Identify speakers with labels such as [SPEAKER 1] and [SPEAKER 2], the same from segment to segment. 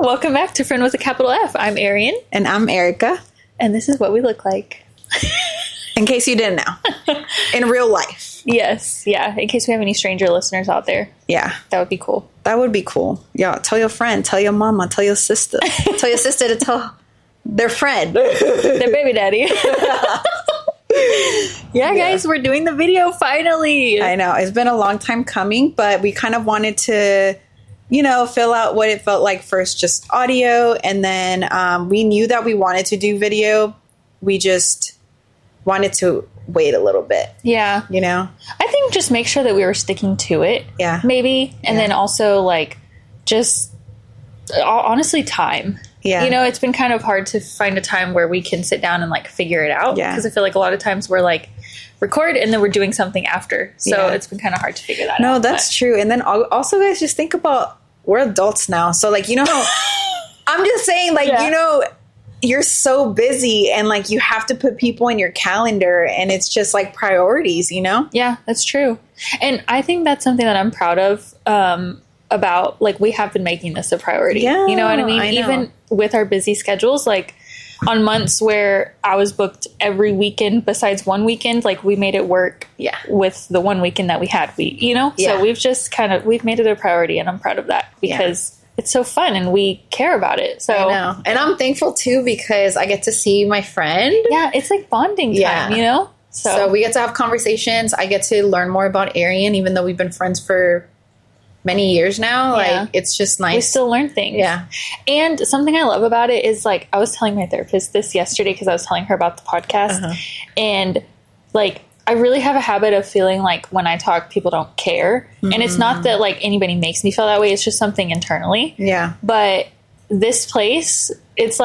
[SPEAKER 1] Welcome back to Friend with a Capital F. I'm Arian.
[SPEAKER 2] And I'm Ericka.
[SPEAKER 1] And this is what we look like.
[SPEAKER 2] In case you didn't know. In real life.
[SPEAKER 1] Yes. Yeah. In case we have any stranger listeners out there.
[SPEAKER 2] Yeah.
[SPEAKER 1] That would be cool.
[SPEAKER 2] That would be cool. Yeah. Tell your friend. Tell your mama. Tell your sister. Tell your sister to tell their friend.
[SPEAKER 1] Their baby daddy. Yeah, guys. We're doing the video finally.
[SPEAKER 2] I know. It's been a long time coming, but we kind of wanted to, fill out what it felt like first, just audio. And then we knew that we wanted to do video. We just wanted to wait a little bit.
[SPEAKER 1] Yeah. I think just make sure that we were sticking to it.
[SPEAKER 2] Yeah.
[SPEAKER 1] Maybe. And then also just honestly time.
[SPEAKER 2] Yeah.
[SPEAKER 1] It's been kind of hard to find a time where we can sit down and figure it out.
[SPEAKER 2] Yeah.
[SPEAKER 1] Because I feel like a lot of times we're record and then we're doing something after. So it's been kind of hard to figure that out.
[SPEAKER 2] No, that's true. And then also guys, just think about, we're adults now. So I'm just saying you're so busy and you have to put people in your calendar and it's just priorities,
[SPEAKER 1] Yeah, that's true. And I think that's something that I'm proud of, about we have been making this a priority.
[SPEAKER 2] Yeah,
[SPEAKER 1] you know what I mean? Even with our busy schedules, on months where I was booked every weekend besides one weekend, we made it work with the one weekend that we had. So we've just we've made it a priority and I'm proud of that because it's so fun and we care about it. So
[SPEAKER 2] I know. And I'm thankful too because I get to see my friend.
[SPEAKER 1] Yeah, it's bonding time,
[SPEAKER 2] So we get to have conversations. I get to learn more about Arian, even though we've been friends for many years now. It's just nice.
[SPEAKER 1] We still learn things.
[SPEAKER 2] Yeah.
[SPEAKER 1] And something I love about it is I was telling my therapist this yesterday because I was telling her about the podcast. And I really have a habit of feeling when I talk, people don't care. Mm-hmm. And it's not that anybody makes me feel that way. It's just something internally.
[SPEAKER 2] Yeah.
[SPEAKER 1] But this place, it's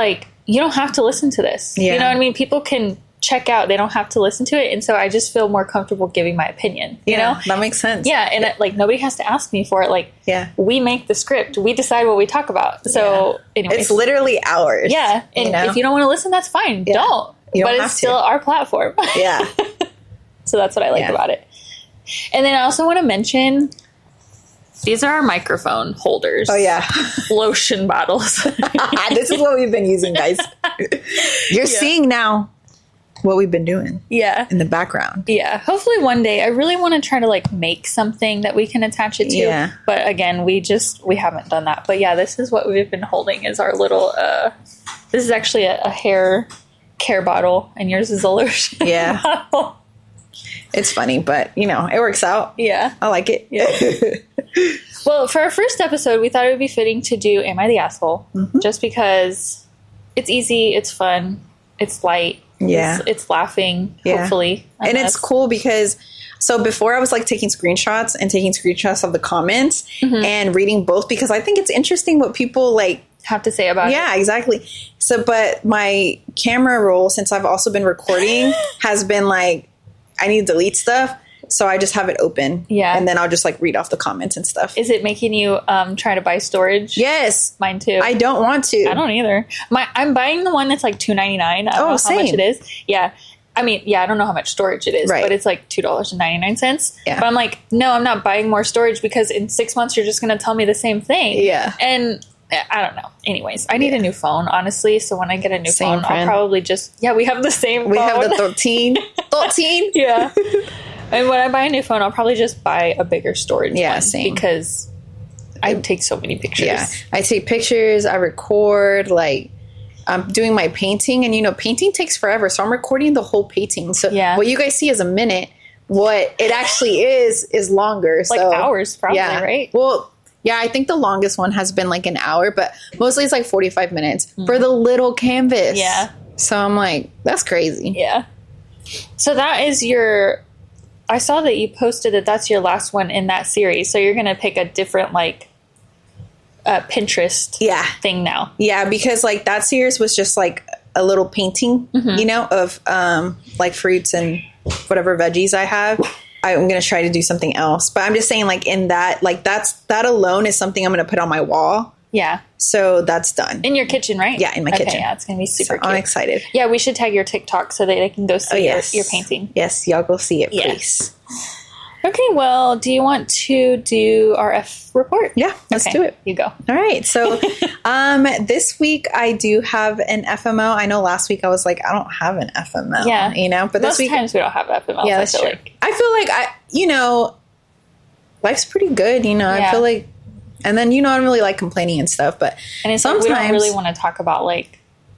[SPEAKER 1] you don't have to listen to this.
[SPEAKER 2] Yeah.
[SPEAKER 1] You know what I mean? People can check out. They don't have to listen to it. And so I just feel more comfortable giving my opinion. You know?
[SPEAKER 2] That makes sense.
[SPEAKER 1] Yeah. And nobody has to ask me for it. We make the script. We decide what we talk about. So anyways.
[SPEAKER 2] It's literally ours.
[SPEAKER 1] Yeah. And if you don't want to listen, that's fine.
[SPEAKER 2] Yeah.
[SPEAKER 1] Don't. But it's still our platform.
[SPEAKER 2] Yeah.
[SPEAKER 1] So that's what I like about it. And then I also want to mention, these are our microphone holders.
[SPEAKER 2] Oh, yeah.
[SPEAKER 1] Lotion bottles.
[SPEAKER 2] This is what we've been using, guys. You're seeing now what we've been doing.
[SPEAKER 1] Yeah.
[SPEAKER 2] In the background.
[SPEAKER 1] Yeah. Hopefully one day. I really want to try to make something that we can attach it to.
[SPEAKER 2] Yeah.
[SPEAKER 1] But again, we haven't done that. But yeah, this is what we've been holding is our little, this is actually a hair care bottle and yours is a lotion bottle.
[SPEAKER 2] It's funny, but it works out.
[SPEAKER 1] Yeah.
[SPEAKER 2] I like it.
[SPEAKER 1] Yeah. Well, for our first episode, we thought it would be fitting to do Am I the Asshole? Mm-hmm. Just because it's easy, it's fun, it's light.
[SPEAKER 2] Yeah.
[SPEAKER 1] It's laughing, hopefully.
[SPEAKER 2] And it's cool because so before I was taking screenshots of the comments and reading both because I think it's interesting what people
[SPEAKER 1] have to say about it.
[SPEAKER 2] Yeah, exactly. So, but my camera roll, since I've also been recording, has been I need to delete stuff. So I just have it open. Yeah. And then I'll just read off the comments and stuff.
[SPEAKER 1] Is it making you try to buy storage?
[SPEAKER 2] Yes.
[SPEAKER 1] Mine too.
[SPEAKER 2] I don't want to.
[SPEAKER 1] I don't either. I'm buying the one that's $2.99. I don't know how much it is. Yeah. I mean, I don't know how much storage it is, but it's $2.99. Yeah. But I'm no, I'm not buying more storage because in 6 months you're just going to tell me the same thing.
[SPEAKER 2] Yeah.
[SPEAKER 1] And I don't know. Anyways, I need a new phone, honestly. So when I get a new phone, I'll probably just... Yeah, we have the same phone.
[SPEAKER 2] We have the 13. 13?
[SPEAKER 1] Yeah. And when I buy a new phone, I'll probably just buy a bigger storage one.
[SPEAKER 2] Yeah, same.
[SPEAKER 1] Because I take so many pictures.
[SPEAKER 2] Yeah. I take pictures. I record. I'm doing my painting. And, painting takes forever. So I'm recording the whole painting. So what you guys see is a minute. What it actually is longer. So
[SPEAKER 1] hours, probably, right?
[SPEAKER 2] Well... Yeah, I think the longest one has been an hour, but mostly it's 45 minutes for the little canvas.
[SPEAKER 1] Yeah.
[SPEAKER 2] So I'm that's crazy.
[SPEAKER 1] Yeah. So that is I saw that you posted that that's your last one in that series. So you're going to pick a different Pinterest thing now. Yeah,
[SPEAKER 2] because that series was just a little painting, of fruits and whatever veggies I have. I'm going to try to do something else. But I'm just saying in that, that alone is something I'm going to put on my wall.
[SPEAKER 1] Yeah.
[SPEAKER 2] So that's done.
[SPEAKER 1] In your kitchen, right?
[SPEAKER 2] Yeah, in my kitchen.
[SPEAKER 1] Yeah, it's going to be super cute.
[SPEAKER 2] I'm excited.
[SPEAKER 1] Yeah, we should tag your TikTok so that they can go see your painting.
[SPEAKER 2] Yes, y'all go see it, please.
[SPEAKER 1] Okay, well, do you want to do our F report?
[SPEAKER 2] Yeah, let's do it.
[SPEAKER 1] You go.
[SPEAKER 2] All right. So this week I do have an FML. I know last week I was like, I don't have an FML.
[SPEAKER 1] Yeah.
[SPEAKER 2] You know, but
[SPEAKER 1] most times we don't have FML.
[SPEAKER 2] Yeah, that's true. I feel like life's pretty good. You know, I feel like, and then, I don't really like complaining and stuff, but
[SPEAKER 1] and it's sometimes we don't really want to talk about like,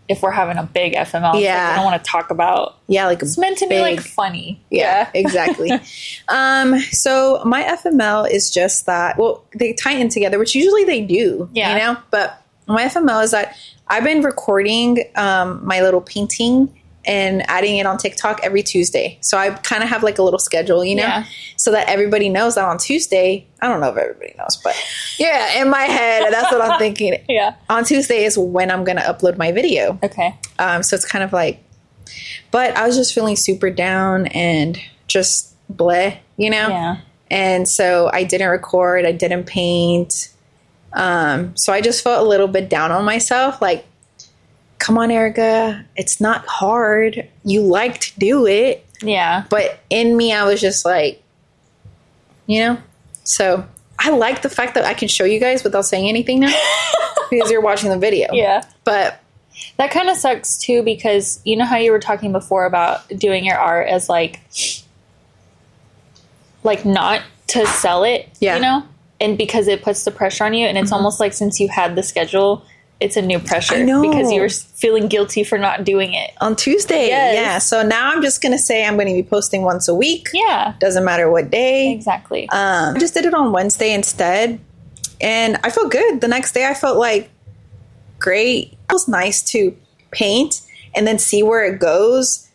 [SPEAKER 1] if we're having a big FML,
[SPEAKER 2] yeah,
[SPEAKER 1] like, I don't want to talk about.
[SPEAKER 2] Yeah, like
[SPEAKER 1] it's meant to be like funny.
[SPEAKER 2] Yeah, exactly. So my FML is just that. Well, they tie in together, which usually they do. Yeah, But my FML is that I've been recording my little painting and adding it on TikTok every Tuesday. So I kind of have like a little schedule, so that everybody knows that on Tuesday, I don't know if everybody knows, but yeah, in my head, that's what I'm thinking.
[SPEAKER 1] Yeah.
[SPEAKER 2] On Tuesday is when I'm going to upload my video.
[SPEAKER 1] Okay.
[SPEAKER 2] So it's kind of like, but I was just feeling super down and just bleh,
[SPEAKER 1] Yeah.
[SPEAKER 2] And so I didn't record, I didn't paint. So I just felt a little bit down on myself, like, come on, Ericka, it's not hard. You like to do it. Yeah. But in me, I was just like, So I like the fact that I can show you guys without saying anything now because you're watching the video. Yeah. But
[SPEAKER 1] that kind of sucks too, because you know how you were talking before about doing your art as like not to sell it, and because it puts the pressure on you, and it's almost like since you had the schedule, it's a new pressure because you were feeling guilty for not doing it
[SPEAKER 2] on Tuesday. Yes. Yeah. So now I'm just going to say I'm going to be posting once a week. Yeah. Doesn't matter what day.
[SPEAKER 1] Exactly.
[SPEAKER 2] I just did it on Wednesday instead. And I felt good. The next day I felt like great. It was nice to paint and then see where it goes,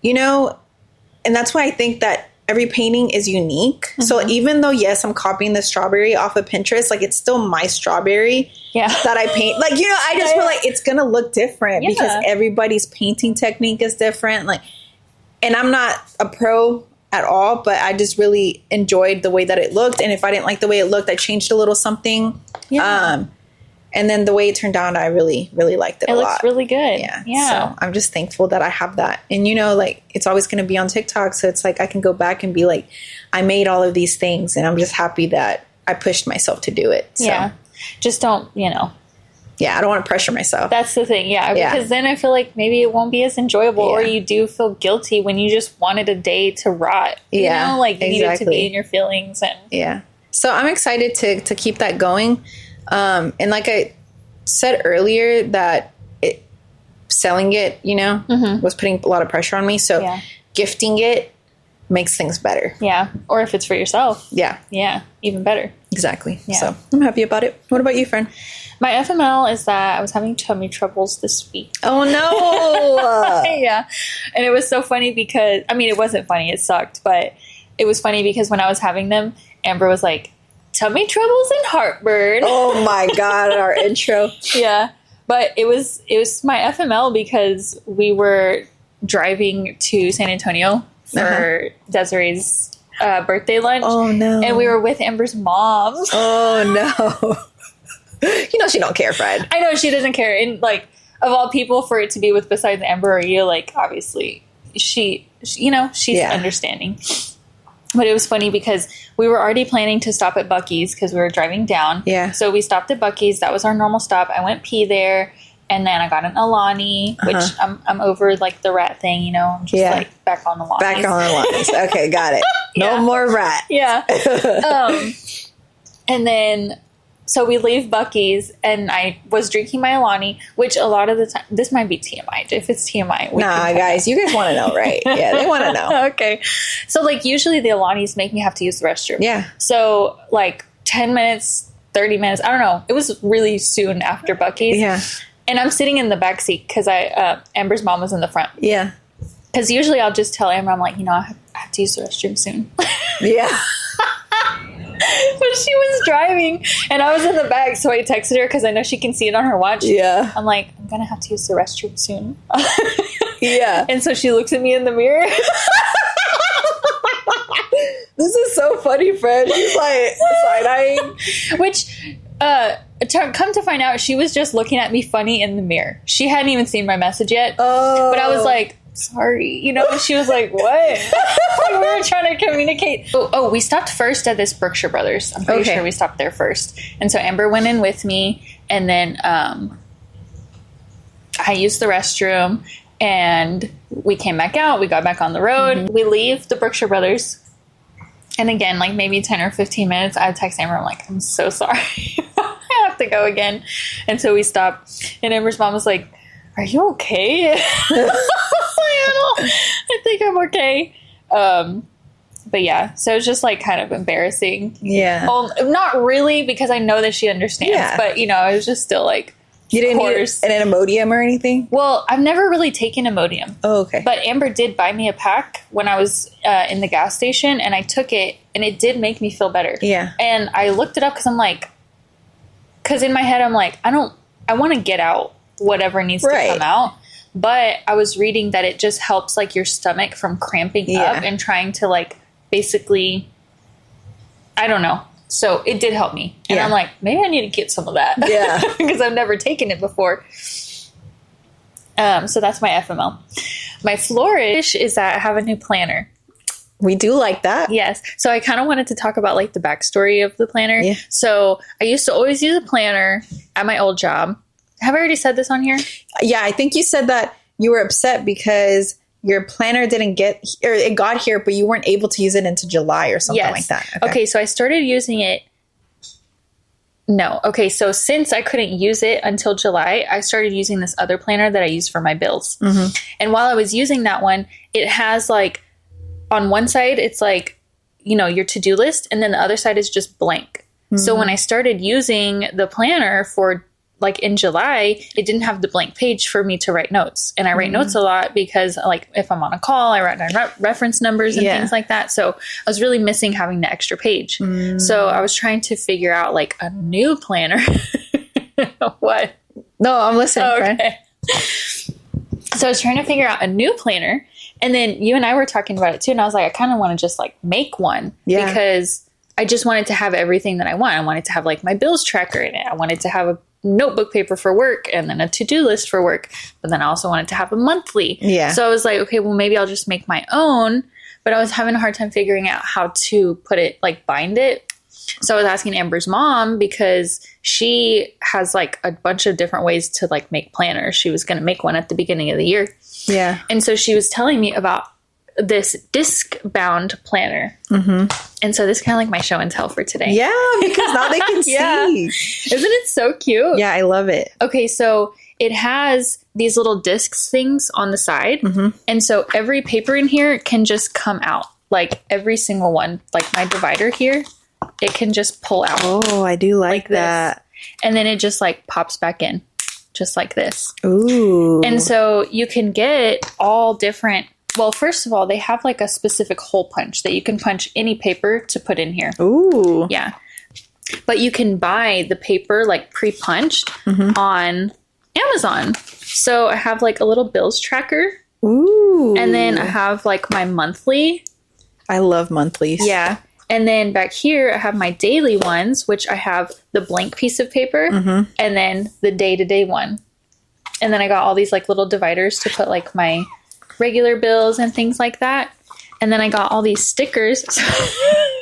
[SPEAKER 2] and that's why I think that every painting is unique. Mm-hmm. So even though, yes, I'm copying the strawberry off of Pinterest, like it's still my strawberry that I paint. Like, I just feel like it's going to look different because everybody's painting technique is different. Like, and I'm not a pro at all, but I just really enjoyed the way that it looked. And if I didn't like the way it looked, I changed a little something. Yeah. And then the way it turned out, I really, really liked it a lot. It looks
[SPEAKER 1] really good.
[SPEAKER 2] Yeah. So I'm just thankful that I have that. And, like, it's always going to be on TikTok. So it's like I can go back and be like, I made all of these things. And I'm just happy that I pushed myself to do it. So.
[SPEAKER 1] Yeah. Just don't,
[SPEAKER 2] Yeah, I don't want to pressure myself.
[SPEAKER 1] That's the thing. Yeah. Because then I feel like maybe it won't be as enjoyable or you do feel guilty when you just wanted a day to rot. You know? Like, you needed to be in your feelings. And
[SPEAKER 2] yeah. So I'm excited to keep that going. And like I said earlier, that selling it, was putting a lot of pressure on me. So gifting it makes things better.
[SPEAKER 1] Yeah. Or if it's for yourself.
[SPEAKER 2] Yeah.
[SPEAKER 1] Yeah. Even better.
[SPEAKER 2] Exactly. Yeah. So I'm happy about it. What about you, friend?
[SPEAKER 1] My FML is that I was having tummy troubles this week.
[SPEAKER 2] Oh, no.
[SPEAKER 1] Yeah. And it was so funny because, it wasn't funny. It sucked. But it was funny because when I was having them, Amber was like, tummy troubles and heartburn.
[SPEAKER 2] Oh my God, our intro.
[SPEAKER 1] Yeah. But it was my FML because we were driving to San Antonio for Desiree's birthday lunch.
[SPEAKER 2] Oh no.
[SPEAKER 1] And we were with Amber's mom.
[SPEAKER 2] Oh no. She don't care, Fred.
[SPEAKER 1] I know she doesn't care. And like, of all people for it to be with besides Amber or you, like, obviously she's understanding. But it was funny because we were already planning to stop at Buc-ee's because we were driving down. Yeah. So we stopped at Buc-ee's. That was our normal stop. I went pee there. And then I got an Alani, which I'm over like the rat thing, I'm just like back on the Alanis.
[SPEAKER 2] Back on the Alanis. Okay, got it. No more rat.
[SPEAKER 1] Yeah. And then, so we leave Buc-ee's and I was drinking my Alani, which a lot of the time, this might be TMI. If it's TMI.
[SPEAKER 2] Nah, guys, you guys want to know, right? Yeah, they want to know.
[SPEAKER 1] Okay. So like usually the Alanis make me have to use the restroom.
[SPEAKER 2] Yeah.
[SPEAKER 1] So like 10 minutes, 30 minutes, I don't know. It was really soon after Buc-ee's.
[SPEAKER 2] Yeah.
[SPEAKER 1] And I'm sitting in the back seat because Amber's mom was in the front.
[SPEAKER 2] Yeah.
[SPEAKER 1] Because usually I'll just tell Amber, I'm like, I have to use the restroom soon.
[SPEAKER 2] Yeah.
[SPEAKER 1] But she was driving and I was in the back, so I texted her because I know she can see it on her watch.
[SPEAKER 2] Yeah.
[SPEAKER 1] I'm like, I'm going to have to use the restroom soon.
[SPEAKER 2] Yeah.
[SPEAKER 1] And so she looks at me in the mirror.
[SPEAKER 2] This is so funny, Fred. She's like side-eyeing.
[SPEAKER 1] Which, come to find out, she was just looking at me funny in the mirror. She hadn't even seen my message yet.
[SPEAKER 2] Oh.
[SPEAKER 1] But I was like, sorry, you know, and she was like, what? We were trying to communicate. Oh, we stopped first at this Berkshire Brothers. I'm pretty sure we stopped there first. And so Amber went in with me, and then I used the restroom, and we came back out. We got back on the road. We leave the Berkshire Brothers. And again, like maybe 10 or 15 minutes, I text Amber. I'm like, I'm so sorry. I have to go again. And so we stopped. And Amber's mom was like, are you okay? I think I'm okay. But yeah, so it's just like kind of embarrassing.
[SPEAKER 2] Yeah.
[SPEAKER 1] Well, not really, because I know that she understands. Yeah. But, you know, I was just still like,
[SPEAKER 2] you didn't need an Imodium or anything?
[SPEAKER 1] Well, I've never really taken Imodium.
[SPEAKER 2] Oh, okay.
[SPEAKER 1] But Amber did buy me a pack when I was in the gas station, and I took it, and it did make me feel better.
[SPEAKER 2] Yeah.
[SPEAKER 1] And I looked it up because I'm like, because in my head I'm like, I want to get out whatever needs to come out. But I was reading that it just helps like your stomach from cramping up and trying to like basically, I don't know. So it did help me. And I'm like, maybe I need to get some of that. Yeah. Because I've never taken it before. So that's my FML. My flourish is that I have a new planner.
[SPEAKER 2] We do like that.
[SPEAKER 1] Yes. So I kind of wanted to talk about like the backstory of the planner. Yeah. So I used to always use a planner at my old job. Have I already said this on here?
[SPEAKER 2] Yeah, I think you said that you were upset because your planner didn't get, or it got here, but you weren't able to use it into July or something like that.
[SPEAKER 1] Okay, so I started using it. No. Okay, so since I couldn't use it until July, I started using this other planner that I use for my bills. Mm-hmm. And while I was using that one, it has like, on one side, it's like, you know, your to-do list, and then the other side is just blank. Mm-hmm. So when I started using the planner for like in July, it didn't have the blank page for me to write notes. And I write notes a lot because like if I'm on a call, I write down reference numbers and things like that. So I was really missing having the extra page. So I was trying to figure out like a new planner. What?
[SPEAKER 2] No, I'm listening.
[SPEAKER 1] Okay. So I was trying to figure out a new planner. And then you and I were talking about it too. And I was like, I kind of want to just like make one because I just wanted to have everything that I want. I wanted to have like my bills tracker in it. I wanted to have a notebook paper for work and then a to-do list for work. But then I also wanted to have a monthly. Yeah. So I was like, okay, well, maybe I'll just make my own. But I was having a hard time figuring out how to put it, like bind it. So I was asking Amber's mom because she has like a bunch of different ways to like make planners. She was going to make one at the beginning of the year. Yeah. And so she was telling me about this disc bound planner. Mm-hmm. And so this is kind of like my show and tell for today.
[SPEAKER 2] Yeah, because now they can see.
[SPEAKER 1] Isn't it so cute?
[SPEAKER 2] Yeah, I love it.
[SPEAKER 1] Okay, so it has these little discs things on the side. Mm-hmm. And so every paper in here can just come out. Like every single one. Like my divider here, it can just pull out.
[SPEAKER 2] Oh, I do like that.
[SPEAKER 1] This. And then it just like pops back in. Just like this.
[SPEAKER 2] Ooh.
[SPEAKER 1] And so you can get all different. Well, first of all, they have like a specific hole punch that you can punch any paper to put in here.
[SPEAKER 2] Ooh.
[SPEAKER 1] Yeah. But you can buy the paper like pre-punched on Amazon. So I have like a little bills tracker.
[SPEAKER 2] Ooh.
[SPEAKER 1] And then I have like my monthly.
[SPEAKER 2] I love monthlies.
[SPEAKER 1] Yeah. And then back here, I have my daily ones, which I have the blank piece of paper and then the day-to-day one. And then I got all these like little dividers to put like my regular bills and things like that. And then I got all these stickers.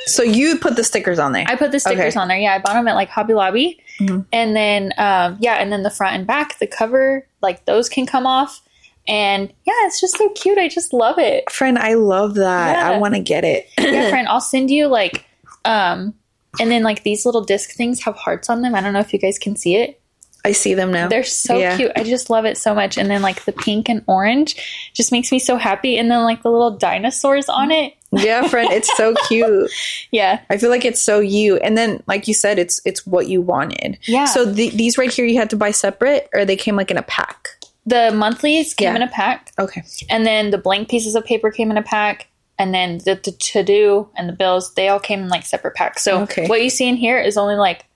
[SPEAKER 2] So you put the stickers on there?
[SPEAKER 1] I put the stickers on there. Yeah, I bought them at like Hobby Lobby. Mm-hmm. And then, and then the front and back, the cover, like those can come off. And yeah, it's just so cute. I just love it.
[SPEAKER 2] Friend, I love that. Yeah. I want to get it.
[SPEAKER 1] Yeah, friend, I'll send you like, and then like these little disc things have hearts on them. I don't know if you guys can see it.
[SPEAKER 2] I see them now.
[SPEAKER 1] They're so cute. I just love it so much. And then like the pink and orange just makes me so happy. And then like the little dinosaurs on it.
[SPEAKER 2] Yeah, friend, it's so cute.
[SPEAKER 1] Yeah.
[SPEAKER 2] I feel like it's so you. And then like you said, it's what you wanted.
[SPEAKER 1] Yeah.
[SPEAKER 2] So these right here you had to buy separate, or they came like in a pack?
[SPEAKER 1] The monthlies came in a pack.
[SPEAKER 2] Okay.
[SPEAKER 1] And then the blank pieces of paper came in a pack. And then the to-do and the bills, they all came in like separate packs. So what you see in here is only like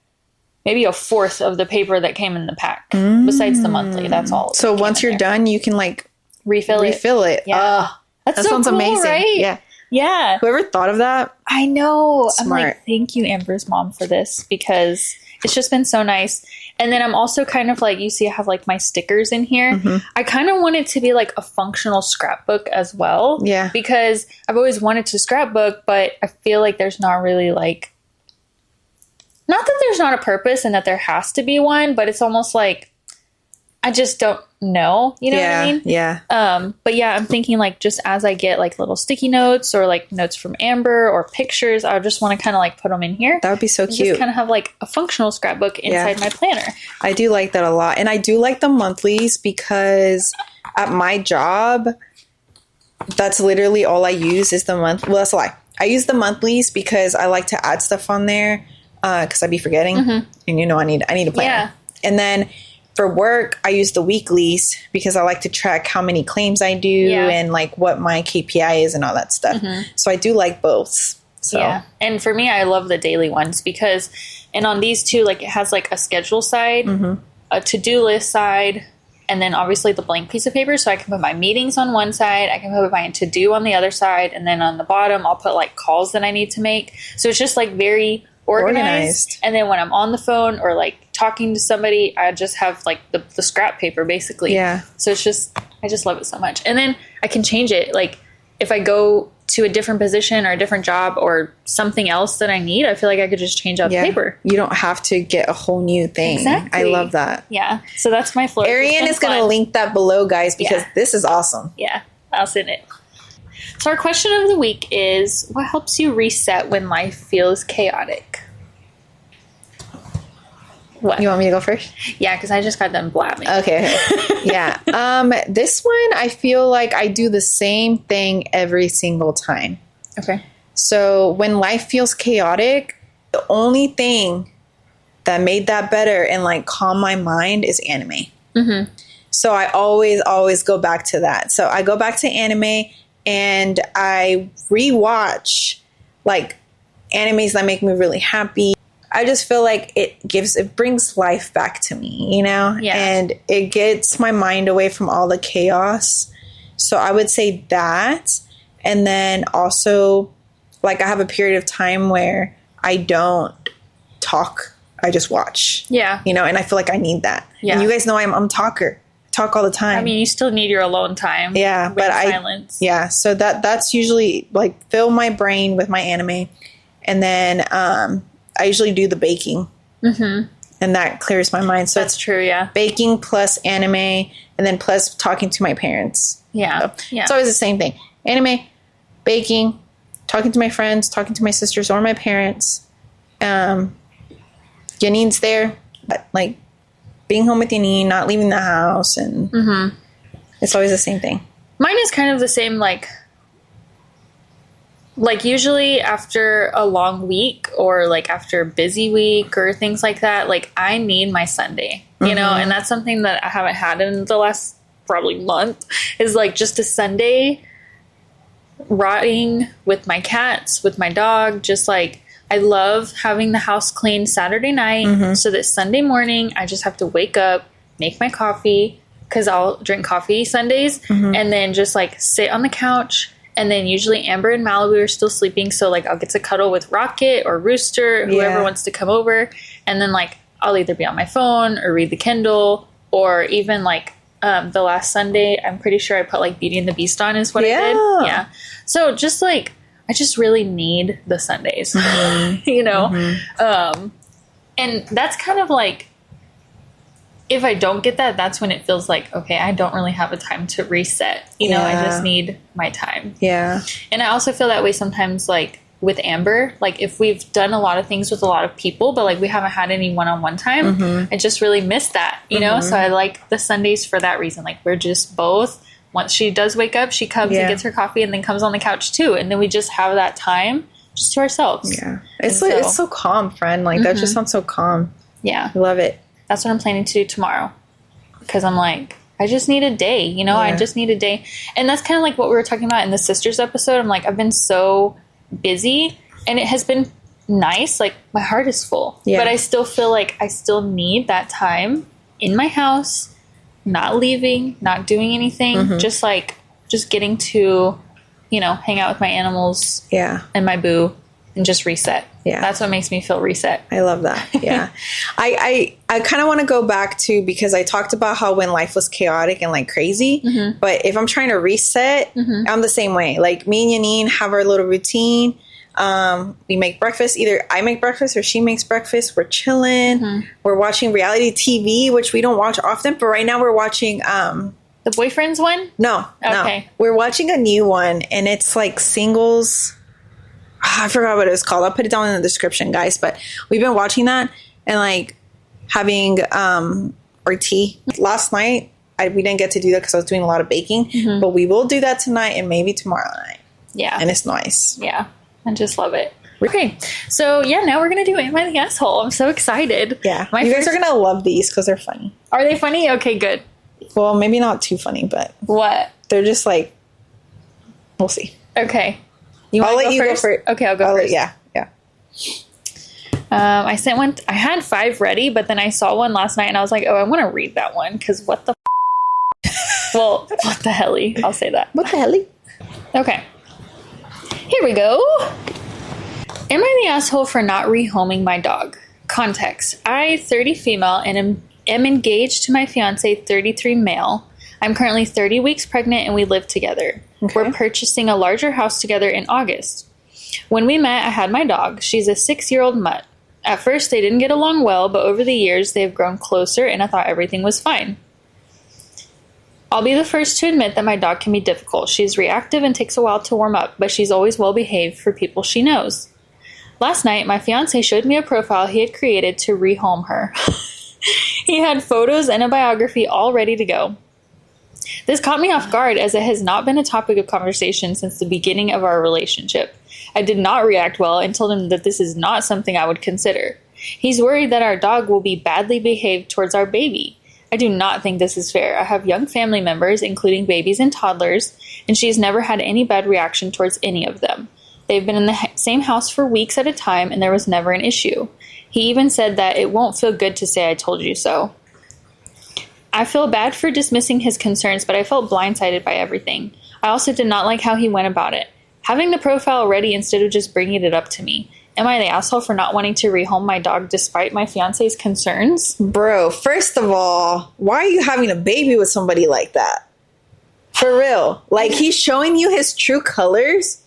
[SPEAKER 1] maybe a fourth of the paper that came in the pack besides the monthly. That's all.
[SPEAKER 2] So once you're done, you can like refill it.
[SPEAKER 1] Yeah. That
[SPEAKER 2] sounds
[SPEAKER 1] cool,
[SPEAKER 2] amazing.
[SPEAKER 1] Right?
[SPEAKER 2] Yeah.
[SPEAKER 1] Yeah.
[SPEAKER 2] Whoever thought of that?
[SPEAKER 1] I know.
[SPEAKER 2] Smart.
[SPEAKER 1] I'm like, thank you, Amber's mom, for this, because it's just been so nice. And then I'm also kind of like, you see I have like my stickers in here. I kind of want it to be like a functional scrapbook as well.
[SPEAKER 2] Yeah.
[SPEAKER 1] Because I've always wanted to scrapbook, but I feel like there's not really like, not that there's not a purpose and that there has to be one, but it's almost like, I just don't know, you know what I mean?
[SPEAKER 2] Yeah.
[SPEAKER 1] But yeah, I'm thinking like just as I get like little sticky notes or like notes from Amber or pictures, I just want to kind of like put them in here.
[SPEAKER 2] That would be so cute.
[SPEAKER 1] Just kind of have like a functional scrapbook inside my planner.
[SPEAKER 2] I do like that a lot. And I do like the monthlies because at my job, that's literally all I use is the month. Well, that's a lie. I use the monthlies because I like to add stuff on there because I'd be forgetting. And you know, I need a planner.
[SPEAKER 1] Yeah.
[SPEAKER 2] And then for work, I use the weeklies because I like to track how many claims I do and like what my KPI is and all that stuff. So I do like both. So.
[SPEAKER 1] Yeah. And for me, I love the daily ones because, and on these two, like it has like a schedule side, a to-do list side, and then obviously the blank piece of paper. So I can put my meetings on one side, I can put my to-do on the other side, and then on the bottom, I'll put like calls that I need to make. So it's just like very organized. And then when I'm on the phone or like talking to somebody, I just have like the scrap paper basically.
[SPEAKER 2] Yeah.
[SPEAKER 1] So it's just, I just love it so much. And then I can change it. Like if I go to a different position or a different job or something else that I need, I feel like I could just change out the paper.
[SPEAKER 2] You don't have to get a whole new thing.
[SPEAKER 1] Exactly.
[SPEAKER 2] I love that.
[SPEAKER 1] Yeah. So that's my floor.
[SPEAKER 2] Ariane is going to link that below, guys, because this is awesome.
[SPEAKER 1] Yeah. I'll send it. So our question of the week is, what helps you reset when life feels chaotic? What?
[SPEAKER 2] You want me to go first?
[SPEAKER 1] Yeah, because I just got done blabbing.
[SPEAKER 2] Okay. Yeah. This one, I feel like I do the same thing every single time.
[SPEAKER 1] Okay.
[SPEAKER 2] So when life feels chaotic, the only thing that made that better and like calm my mind is anime. So I always go back to that. So I go back to anime and I rewatch like animes that make me really happy. I just feel like it brings life back to me, you know?
[SPEAKER 1] Yeah.
[SPEAKER 2] And it gets my mind away from all the chaos. So I would say that. And then also, like, I have a period of time where I don't talk. I just watch.
[SPEAKER 1] Yeah.
[SPEAKER 2] You know, and I feel like I need that. Yeah. And you guys know I'm a talker. I talk all the time.
[SPEAKER 1] I mean, you still need your alone time.
[SPEAKER 2] Yeah. But
[SPEAKER 1] silence.
[SPEAKER 2] Yeah. So that's usually, like, fill my brain with my anime. And then, I usually do the baking, and that clears my mind. So
[SPEAKER 1] that's true, yeah.
[SPEAKER 2] Baking plus anime, and then plus talking to my parents.
[SPEAKER 1] Yeah,
[SPEAKER 2] so it's always the same thing: anime, baking, talking to my friends, talking to my sisters or my parents. Yanine's there, but like being home with Yanine, not leaving the house, and it's always the same thing.
[SPEAKER 1] Mine is kind of the same, like usually after a long week or like after a busy week or things like that, like I need my Sunday, you know, and that's something that I haven't had in the last probably month is like just a Sunday rotting with my cats, with my dog. Just like, I love having the house clean Saturday night so that Sunday morning I just have to wake up, make my coffee, because I'll drink coffee Sundays, and then just like sit on the couch. And then usually Amber and Malibu are still sleeping. So like I'll get to cuddle with Rocket or Rooster, whoever wants to come over. And then like I'll either be on my phone or read the Kindle, or even like the last Sunday, I'm pretty sure I put like Beauty and the Beast on is what I did. Yeah. So just like, I just really need the Sundays, you know? And that's kind of like, if I don't get that, that's when it feels like, okay, I don't really have a time to reset. You know, I just need my time. Yeah. And I also feel that way sometimes, like with Amber, like if we've done a lot of things with a lot of people, but like we haven't had any one-on-one time, I just really miss that, you know? So I like the Sundays for that reason. Like we're just both, once she does wake up, she comes and gets her coffee and then comes on the couch too. And then we just have that time just to ourselves.
[SPEAKER 2] Yeah. It's like, it's so calm, friend. Like that just sounds so calm.
[SPEAKER 1] Yeah.
[SPEAKER 2] I love it.
[SPEAKER 1] That's what I'm planning to do tomorrow, because I'm like, I just need a day, you know, I just need a day. And that's kind of like what we were talking about in the sisters episode. I'm like, I've been so busy and it has been nice. Like my heart is full, but I still feel like I still need that time in my house, not leaving, not doing anything, just getting to, you know, hang out with my animals and my boo and just reset.
[SPEAKER 2] Yeah.
[SPEAKER 1] That's what makes me feel reset.
[SPEAKER 2] I love that. Yeah. I kind of want to go back to, because I talked about how when life was chaotic and like crazy, but if I'm trying to reset, I'm the same way. Like me and Yanine have our little routine. We make breakfast. Either I make breakfast or she makes breakfast. We're chilling. We're watching reality TV, which we don't watch often, but right now we're watching,
[SPEAKER 1] the Boyfriends one?
[SPEAKER 2] No. We're watching a new one, and it's like singles. I forgot what it was called. I'll put it down in the description, guys. But we've been watching that and like having our tea. Last night, we didn't get to do that because I was doing a lot of baking. But we will do that tonight and maybe tomorrow night.
[SPEAKER 1] Yeah.
[SPEAKER 2] And it's nice.
[SPEAKER 1] Yeah. I just love it. Okay. So, yeah, now we're going to do Am I the Asshole? I'm so excited.
[SPEAKER 2] Yeah. You guys are going to love these because they're funny.
[SPEAKER 1] Are they funny? Okay, good.
[SPEAKER 2] Well, maybe not too funny, but...
[SPEAKER 1] What?
[SPEAKER 2] They're just like... We'll see.
[SPEAKER 1] Okay.
[SPEAKER 2] I'll let you go first.
[SPEAKER 1] Okay, I'll go first.
[SPEAKER 2] Yeah.
[SPEAKER 1] I sent one. I had 5 ready, but then I saw one last night and I was like, oh, I want to read that one because what the well, what the helly? I'll say that.
[SPEAKER 2] What the helly?
[SPEAKER 1] Okay. Here we go. Am I the asshole for not rehoming my dog? Context. I, 30 female, and am engaged to my fiance, 33 male. I'm currently 30 weeks pregnant and we live together. Okay. We're purchasing a larger house together in August. When we met, I had my dog. She's a 6-year-old mutt. At first, they didn't get along well, but over the years, they've grown closer and I thought everything was fine. I'll be the first to admit that my dog can be difficult. She's reactive and takes a while to warm up, but she's always well behaved for people she knows. Last night, my fiance showed me a profile he had created to rehome her. He had photos and a biography all ready to go. This caught me off guard as it has not been a topic of conversation since the beginning of our relationship. I did not react well and told him that this is not something I would consider. He's worried that our dog will be badly behaved towards our baby. I do not think this is fair. I have young family members, including babies and toddlers, and she's never had any bad reaction towards any of them. They've been in the same house for weeks at a time, and there was never an issue. He even said that it won't feel good to say I told you so. I feel bad for dismissing his concerns, but I felt blindsided by everything. I also did not like how he went about it. Having the profile ready instead of just bringing it up to me. Am I the asshole for not wanting to rehome my dog despite my fiance's concerns?
[SPEAKER 2] Bro, first of all, why are you having a baby with somebody like that? For real. Like, he's showing you his true colors,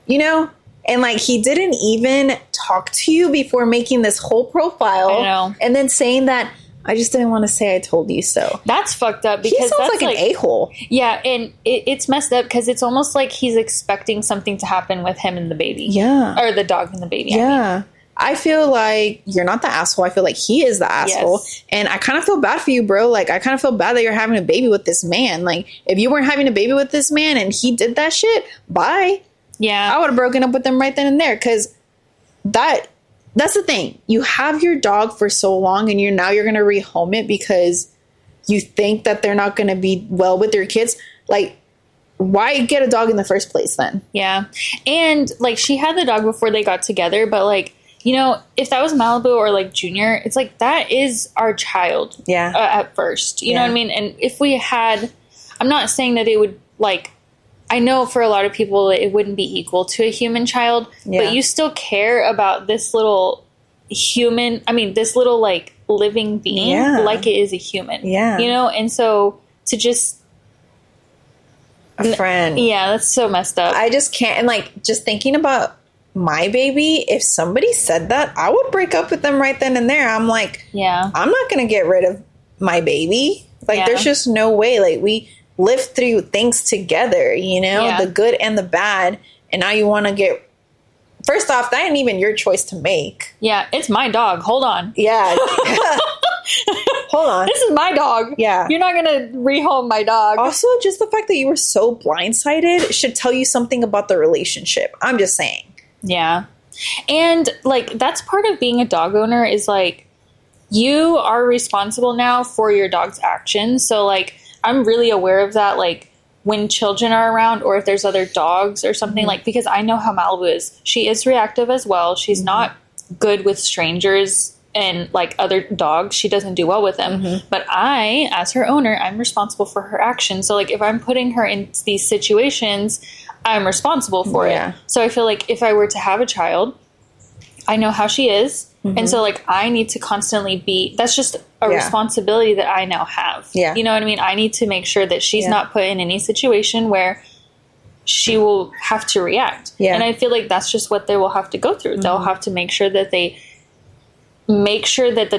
[SPEAKER 2] you know? And, like, he didn't even talk to you before making this whole profile.
[SPEAKER 1] I know.
[SPEAKER 2] And then saying that, I just didn't want to say I told you so.
[SPEAKER 1] That's fucked up because
[SPEAKER 2] he sounds like an a-hole.
[SPEAKER 1] Yeah, and it's messed up because it's almost like he's expecting something to happen with him and the baby.
[SPEAKER 2] Yeah.
[SPEAKER 1] Or the dog and the baby.
[SPEAKER 2] Yeah. I feel like you're not the asshole. I feel like he is the asshole. Yes. And I kind of feel bad for you, bro. Like, I kind of feel bad that you're having a baby with this man. Like, if you weren't having a baby with this man and he did that shit, bye.
[SPEAKER 1] Yeah.
[SPEAKER 2] I would have broken up with him right then and there because that's the thing. You have your dog for so long and you're going to rehome it because you think that they're not going to be well with their kids. Like, why get a dog in the first place then?
[SPEAKER 1] Yeah. And, like, she had the dog before they got together, but, like, you know, if that was Malibu or, like, Junior, it's like that is our child.
[SPEAKER 2] Yeah.
[SPEAKER 1] At first. You know what I mean? And if we had, I'm not saying that it would, like, I know for a lot of people it wouldn't be equal to a human child, but you still care about this little human, this little, like, living being like it is a human.
[SPEAKER 2] Yeah.
[SPEAKER 1] You know? And so to just...
[SPEAKER 2] A friend.
[SPEAKER 1] Yeah, that's so messed up.
[SPEAKER 2] I just can't. And, like, just thinking about my baby, if somebody said that, I would break up with them right then and there. I'm like, I'm not going to get rid of my baby. Like, there's just no way. Like, we lived through things together, you know, the good and the bad. And now you want to get, first off, that ain't even your choice to make.
[SPEAKER 1] Yeah, it's my dog. Hold on.
[SPEAKER 2] Yeah. Hold on.
[SPEAKER 1] This is my dog.
[SPEAKER 2] Yeah.
[SPEAKER 1] You're not going to rehome my dog.
[SPEAKER 2] Also, just the fact that you were so blindsided should tell you something about the relationship. I'm just saying.
[SPEAKER 1] Yeah. And, like, that's part of being a dog owner is, like, you are responsible now for your dog's actions. So, like, I'm really aware of that, like, when children are around or if there's other dogs or something, like, because I know how Malibu is. She is reactive as well. She's not good with strangers and, like, other dogs. She doesn't do well with them. But I, as her owner, I'm responsible for her actions. So, like, if I'm putting her in these situations, I'm responsible for it. So I feel like if I were to have a child, I know how she is. And so, like, I need to constantly that's just a responsibility that I now have.
[SPEAKER 2] Yeah.
[SPEAKER 1] You know what I mean? I need to make sure that she's not put in any situation where she will have to react. Yeah. And I feel like that's just what they will have to go through. They'll have to make sure that the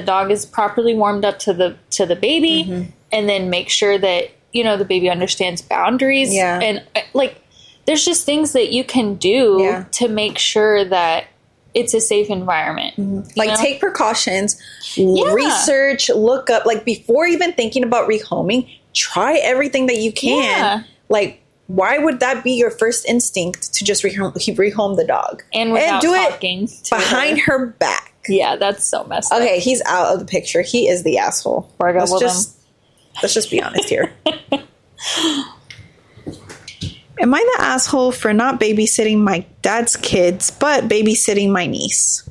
[SPEAKER 1] dog is properly warmed up to the baby, and then make sure that, you know, the baby understands boundaries. Yeah. And, like, there's just things that you can do to make sure that it's a safe environment.
[SPEAKER 2] Like, take precautions, research, look up, like, before even thinking about rehoming, try everything that you can. Yeah. Like, why would that be your first instinct to just rehome the dog? And without do talking it behind her back.
[SPEAKER 1] Yeah, that's so messed up.
[SPEAKER 2] Okay, he's out of the picture. He is the asshole. Let's just be honest here. Am I the asshole for not babysitting my dad's kids, but babysitting my niece?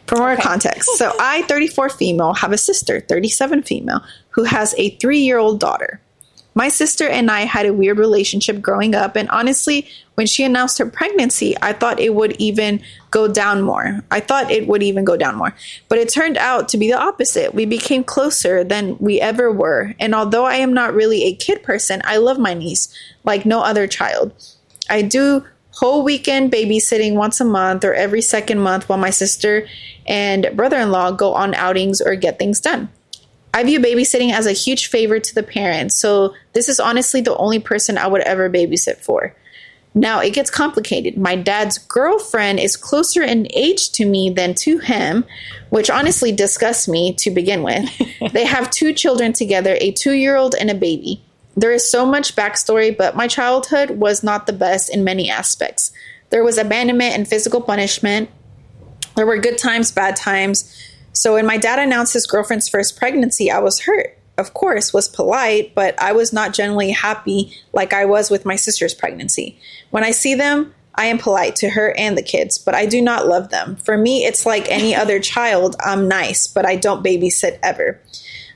[SPEAKER 2] For more context. So I, 34 female, have a sister, 37 female, who has a 3-year-old daughter. My sister and I had a weird relationship growing up, and honestly, when she announced her pregnancy, I thought it would even go down more. But it turned out to be the opposite. We became closer than we ever were, and although I am not really a kid person, I love my niece like no other child. I do whole weekend babysitting once a month or every second month while my sister and brother-in-law go on outings or get things done. I view babysitting as a huge favor to the parents, so this is honestly the only person I would ever babysit for. Now, it gets complicated. My dad's girlfriend is closer in age to me than to him, which honestly disgusts me to begin with. They have 2 children together, a 2-year-old and a baby. There is so much backstory, but my childhood was not the best in many aspects. There was abandonment and physical punishment. There were good times, bad times. So when my dad announced his girlfriend's first pregnancy, I was hurt. Of course, was polite, but I was not generally happy like I was with my sister's pregnancy. When I see them, I am polite to her and the kids, but I do not love them. For me, it's like any other child. I'm nice, but I don't babysit ever.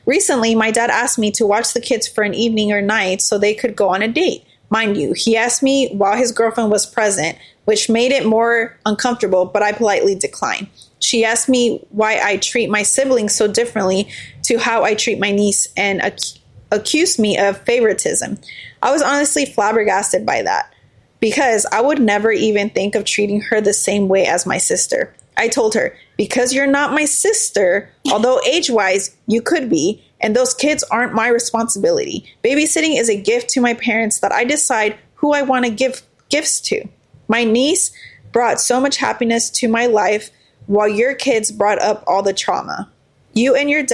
[SPEAKER 2] Recently, my dad asked me to watch the kids for an evening or night so they could go on a date. Mind you, he asked me while his girlfriend was present, which made it more uncomfortable, but I politely declined. She asked me why I treat my siblings so differently to how I treat my niece and accused me of favoritism. I was honestly flabbergasted by that because I would never even think of treating her the same way as my sister. I told her, because you're not my sister, although age-wise you could be, and those kids aren't my responsibility. Babysitting is a gift to my parents that I decide who I want to give gifts to. My niece brought so much happiness to my life, while your kids brought up all the trauma. You and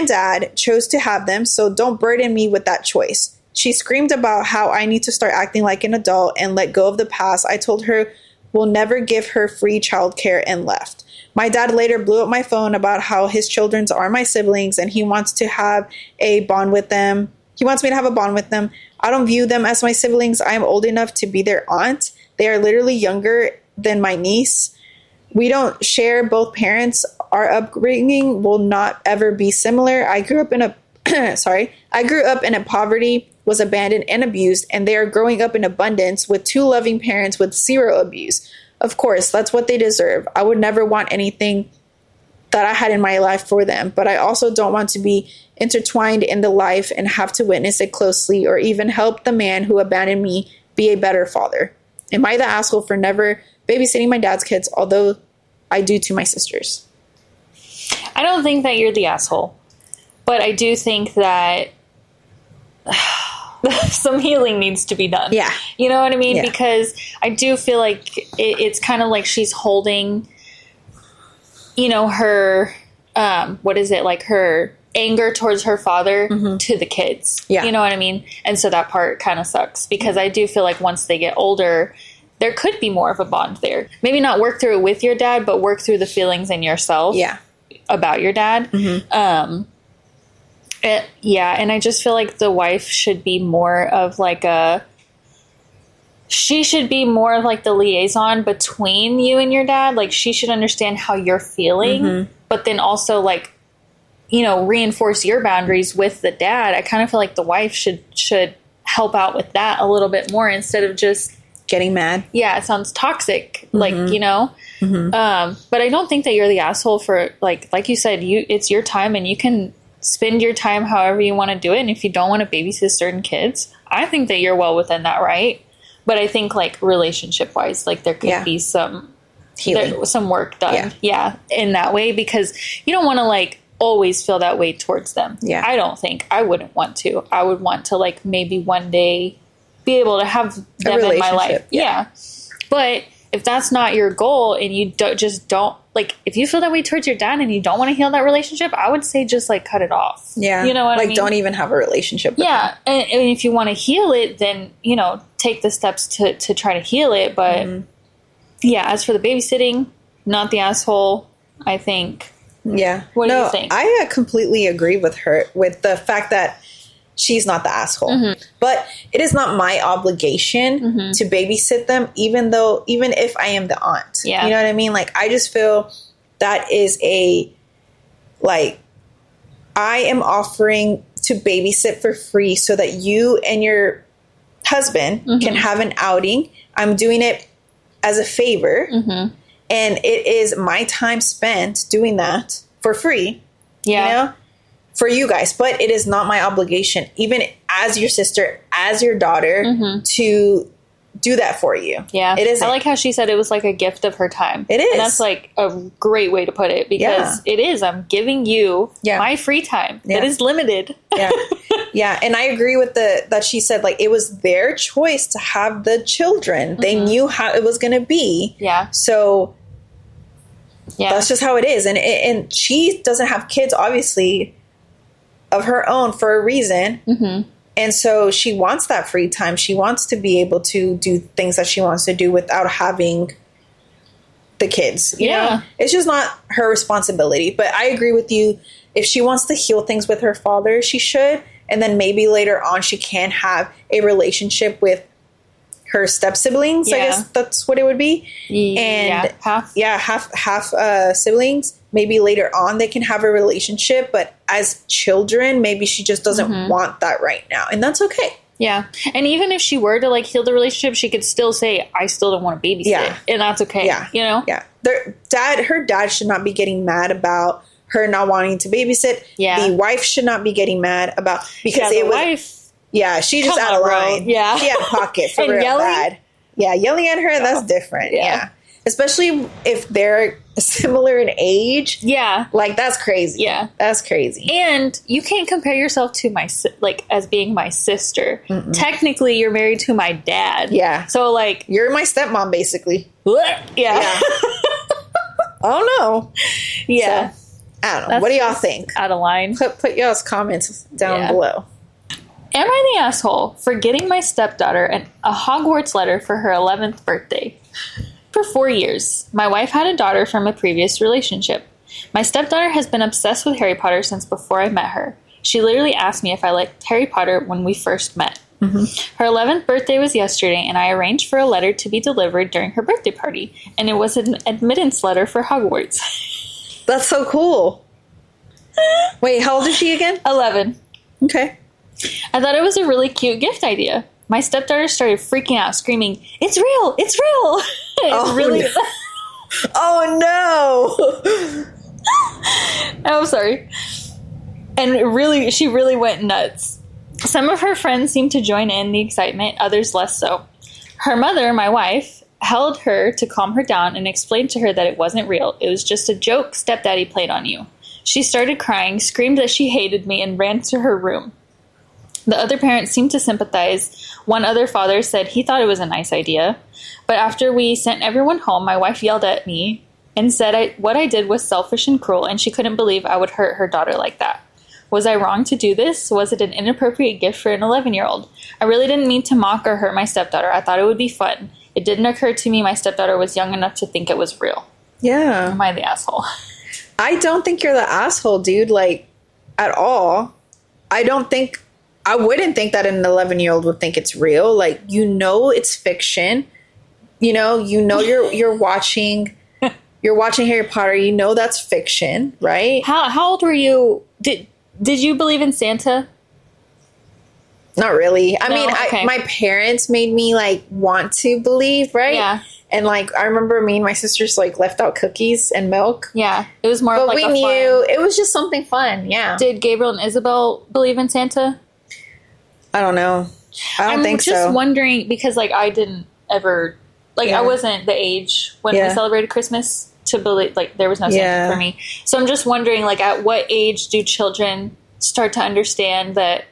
[SPEAKER 2] dad chose to have them, so don't burden me with that choice. She screamed about how I need to start acting like an adult and let go of the past. I told her we'll never give her free childcare and left. My dad later blew up my phone about how his children are my siblings and he wants to have a bond with them. He wants me to have a bond with them. I don't view them as my siblings. I am old enough to be their aunt. They are literally younger than my niece. We don't share both parents. Our upbringing will not ever be similar. I grew up in a poverty, was abandoned and abused, and they are growing up in abundance with 2 loving parents with 0 abuse. Of course, that's what they deserve. I would never want anything that I had in my life for them, but I also don't want to be intertwined in the life and have to witness it closely or even help the man who abandoned me be a better father. Am I the asshole for never babysitting my dad's kids, although I do to my sisters?
[SPEAKER 1] I don't think that you're the asshole, but I do think that some healing needs to be done. Yeah. You know what I mean? Yeah. Because I do feel like it's kind of like she's holding, you know, her, her anger towards her father to the kids. Yeah. You know what I mean? And so that part kind of sucks because I do feel like once they get older, there could be more of a bond there. Maybe not work through it with your dad, but work through the feelings in yourself about your dad. And I just feel like the wife should be more of like the liaison between you and your dad. Like she should understand how you're feeling, but then also like, you know, reinforce your boundaries with the dad. I kind of feel like the wife should help out with that a little bit more instead of just
[SPEAKER 2] getting mad.
[SPEAKER 1] Yeah, it sounds toxic, like, you know. But I don't think that you're the asshole for, like you said, it's your time and you can spend your time however you want to do it. And if you don't want to babysit certain kids, I think that you're well within that right. But I think, like, relationship wise, like, there could be some healing, some work done, in that way, because you don't want to, like, always feel that way towards them. I don't think I wouldn't want to. I would want to, like, maybe one day be able to have them in my life. But if that's not your goal and you don't, like, if you feel that way towards your dad and you don't want to heal that relationship, I would say just, like, cut it off. You know what I mean?
[SPEAKER 2] Don't even have a relationship with them.
[SPEAKER 1] And if you want to heal it, then, you know, take the steps to try to heal it. But as for the babysitting, not the asshole, I think. What do you think?
[SPEAKER 2] I completely agree with her with the fact that she's not the asshole. But it is not my obligation to babysit them, even if I am the aunt. You know what I mean? Like, I just feel that is I am offering to babysit for free so that you and your husband can have an outing. I'm doing it as a favor. And it is my time spent doing that for free. You know? For you guys, but it is not my obligation, even as your sister, as your daughter, to do that for you. It is.
[SPEAKER 1] I like how she said it was like a gift of her time.
[SPEAKER 2] It is.
[SPEAKER 1] And that's like a great way to put it, because it is. I'm giving you my free time that is limited. And I agree with that she said, like, it was their choice to have the children. They knew how it was going to be. So that's just how it is. And she doesn't have kids, obviously, of her own for a reason. And so she wants that free time. She wants to be able to do things that she wants to do without having the kids. You know? It's just not her responsibility. But I agree with you. If she wants to heal things with her father, she should. And then maybe later on she can have a relationship with her step siblings. I guess that's what it would be. And half siblings. Maybe later on they can have a relationship, but as children, maybe she just doesn't want that right now. And that's okay. And even if she were to, like, heal the relationship, she could still say, I still don't want to babysit. And that's okay. You know?
[SPEAKER 2] Her dad should not be getting mad about her not wanting to babysit. The wife should not be getting mad about, because it was wife. She just out of line. She had a pocket for real bad. Yelling at her, that's different. Especially if they're similar in age. Like, that's crazy. That's crazy.
[SPEAKER 1] And you can't compare yourself to as being my sister. Technically, you're married to my dad. So, like,
[SPEAKER 2] you're my stepmom, basically. I don't know. So, I don't know. What do y'all think?
[SPEAKER 1] Out of line.
[SPEAKER 2] Put y'all's comments down below.
[SPEAKER 1] Am I the asshole for getting my stepdaughter a Hogwarts letter for her 11th birthday? For 4 years, my wife had a daughter from a previous relationship. My stepdaughter has been obsessed with Harry Potter since before I met her. She literally asked me if I liked Harry Potter when we first met. Her 11th birthday was yesterday, and I arranged for a letter to be delivered during her birthday party, and it was an admittance letter for Hogwarts.
[SPEAKER 2] That's so cool. Wait, how old is she again?
[SPEAKER 1] 11.
[SPEAKER 2] Okay.
[SPEAKER 1] I thought it was a really cute gift idea. My stepdaughter started freaking out, screaming, "It's real! It's real!"
[SPEAKER 2] Oh, no.
[SPEAKER 1] Oh, sorry. And she really went nuts. Some of her friends seemed to join in the excitement, others less so. Her mother, my wife, held her to calm her down and explained to her that it wasn't real. It was just a joke stepdaddy played on you. She started crying, screamed that she hated me, and ran to her room. The other parents seemed to sympathize. One other father said he thought it was a nice idea. But after we sent everyone home, my wife yelled at me and said what I did was selfish and cruel, and she couldn't believe I would hurt her daughter like that. Was I wrong to do this? Was it an inappropriate gift for an 11-year-old? I really didn't mean to mock or hurt my stepdaughter. I thought it would be fun. It didn't occur to me my stepdaughter was young enough to think it was real.
[SPEAKER 2] Yeah.
[SPEAKER 1] Am I the asshole?
[SPEAKER 2] I don't think you're the asshole, dude, like, at all. I wouldn't think that an 11-year-old would think it's real. Like, it's fiction. You're watching Harry Potter. That's fiction, right?
[SPEAKER 1] How old were you? Did you believe in Santa?
[SPEAKER 2] Not really. I mean,
[SPEAKER 1] Okay.
[SPEAKER 2] my parents made me like want to believe, right?
[SPEAKER 1] Yeah.
[SPEAKER 2] And like I remember me and my sisters like left out cookies and milk.
[SPEAKER 1] Yeah. It was more
[SPEAKER 2] But
[SPEAKER 1] of like
[SPEAKER 2] we
[SPEAKER 1] a
[SPEAKER 2] knew
[SPEAKER 1] fun.
[SPEAKER 2] it was just something fun. Yeah.
[SPEAKER 1] Did Gabriel and Isabel believe in Santa?
[SPEAKER 2] I don't know. I don't think
[SPEAKER 1] I'm just
[SPEAKER 2] so.
[SPEAKER 1] wondering because like I didn't ever like
[SPEAKER 2] Yeah.
[SPEAKER 1] I wasn't the age when we
[SPEAKER 2] Yeah.
[SPEAKER 1] celebrated Christmas to believe like there was no Santa
[SPEAKER 2] Yeah.
[SPEAKER 1] for me. So I'm just wondering like at what age do children start to understand that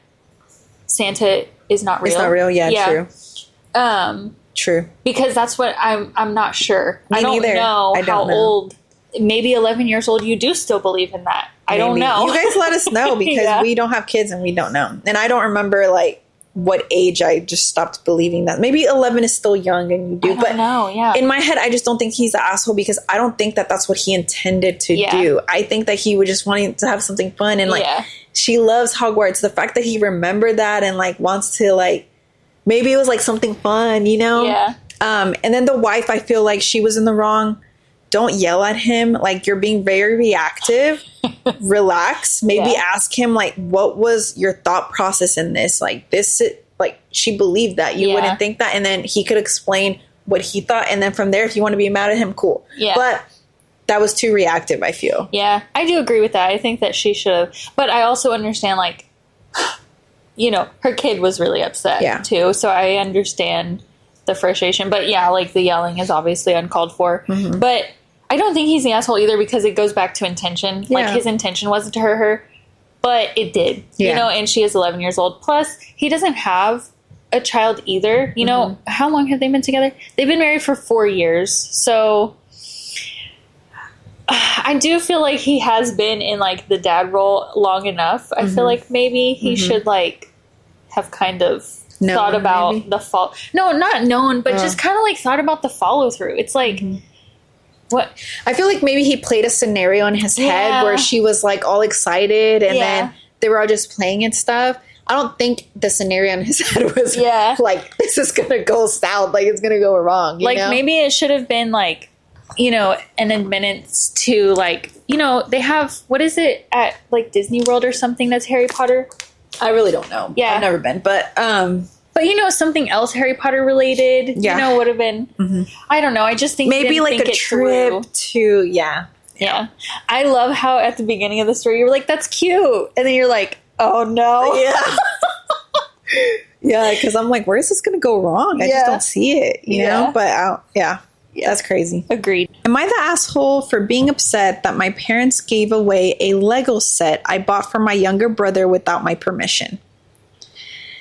[SPEAKER 1] Santa is not real?
[SPEAKER 2] It's not real. Yeah, true. True.
[SPEAKER 1] Because that's what I'm not sure.
[SPEAKER 2] Me
[SPEAKER 1] I don't
[SPEAKER 2] neither.
[SPEAKER 1] know
[SPEAKER 2] I don't
[SPEAKER 1] how
[SPEAKER 2] know.
[SPEAKER 1] old. Maybe 11 years old. You do still believe in that. I don't
[SPEAKER 2] Maybe.
[SPEAKER 1] know.
[SPEAKER 2] You guys let us know because
[SPEAKER 1] Yeah.
[SPEAKER 2] we don't have kids and we don't know. And I don't remember like what age I just stopped believing that. Maybe 11 is still young and you do.
[SPEAKER 1] I don't know. Yeah.
[SPEAKER 2] In my head, I just don't think he's an asshole because I don't think that that's what he intended to
[SPEAKER 1] Yeah.
[SPEAKER 2] do. I think that he was just wanting to have something fun and like
[SPEAKER 1] Yeah.
[SPEAKER 2] she loves Hogwarts. The fact that he remembered that and like wants to like maybe it was like something fun, you know?
[SPEAKER 1] Yeah.
[SPEAKER 2] And then the wife, I feel like she was in the wrong. Don't yell at him. Like you're being very reactive. Relax. Maybe
[SPEAKER 1] Yeah.
[SPEAKER 2] ask him like, what was your thought process in this? Like this, like she believed that you
[SPEAKER 1] Yeah.
[SPEAKER 2] wouldn't think that. And then he could explain what he thought. And then from there, if you want to be mad at him, cool.
[SPEAKER 1] Yeah.
[SPEAKER 2] But that was too reactive, I feel.
[SPEAKER 1] Yeah, I do agree with that. I think that she should have. But I also understand, like, you know, her kid was really upset,
[SPEAKER 2] Yeah.
[SPEAKER 1] too. So I understand the frustration. But yeah, like, the yelling is obviously uncalled for.
[SPEAKER 2] Mm-hmm.
[SPEAKER 1] But I don't think he's the asshole either because it goes back to intention.
[SPEAKER 2] Yeah.
[SPEAKER 1] Like, his intention wasn't to hurt her, but it did.
[SPEAKER 2] Yeah.
[SPEAKER 1] You know, and she is 11 years old. Plus, he doesn't have a child either. You know,
[SPEAKER 2] Mm-hmm.
[SPEAKER 1] how long have they been together? They've been married for 4 years. So I do feel like he has been in like the dad role long enough. I feel like maybe he should like have kind of
[SPEAKER 2] Known,
[SPEAKER 1] thought about
[SPEAKER 2] maybe?
[SPEAKER 1] the fall. No, not known, but just kind of like thought about the follow through. It's like what?
[SPEAKER 2] I feel like maybe he played a scenario in his
[SPEAKER 1] Yeah.
[SPEAKER 2] head where she was like all excited and
[SPEAKER 1] Yeah.
[SPEAKER 2] then they were all just playing and stuff. I don't think the scenario in his head was
[SPEAKER 1] Yeah.
[SPEAKER 2] like, this is going to go south. Like, it's going to go wrong. You
[SPEAKER 1] Like
[SPEAKER 2] know?
[SPEAKER 1] maybe it should have been like, you know, an admittance to like, you know, they have what is it at like Disney World or something that's Harry Potter?
[SPEAKER 2] I really don't know.
[SPEAKER 1] Yeah.
[SPEAKER 2] I've never been. But
[SPEAKER 1] But you know, something else Harry Potter related,
[SPEAKER 2] Yeah.
[SPEAKER 1] you know, would have been. I don't know. I just think he
[SPEAKER 2] maybe
[SPEAKER 1] didn't
[SPEAKER 2] like
[SPEAKER 1] think
[SPEAKER 2] a
[SPEAKER 1] it
[SPEAKER 2] trip
[SPEAKER 1] through.
[SPEAKER 2] to, yeah.
[SPEAKER 1] Yeah. I love how at the beginning of the story you were like, "That's cute," and then you're like, "Oh no."
[SPEAKER 2] Yeah. Yeah, because I'm like, where is this going to go wrong? I just
[SPEAKER 1] Yeah.
[SPEAKER 2] don't see it, you
[SPEAKER 1] Yeah.
[SPEAKER 2] know? But yeah, that's crazy.
[SPEAKER 1] Agreed.
[SPEAKER 2] Am I the asshole for being upset that my parents gave away a Lego set I bought for my younger brother without my permission?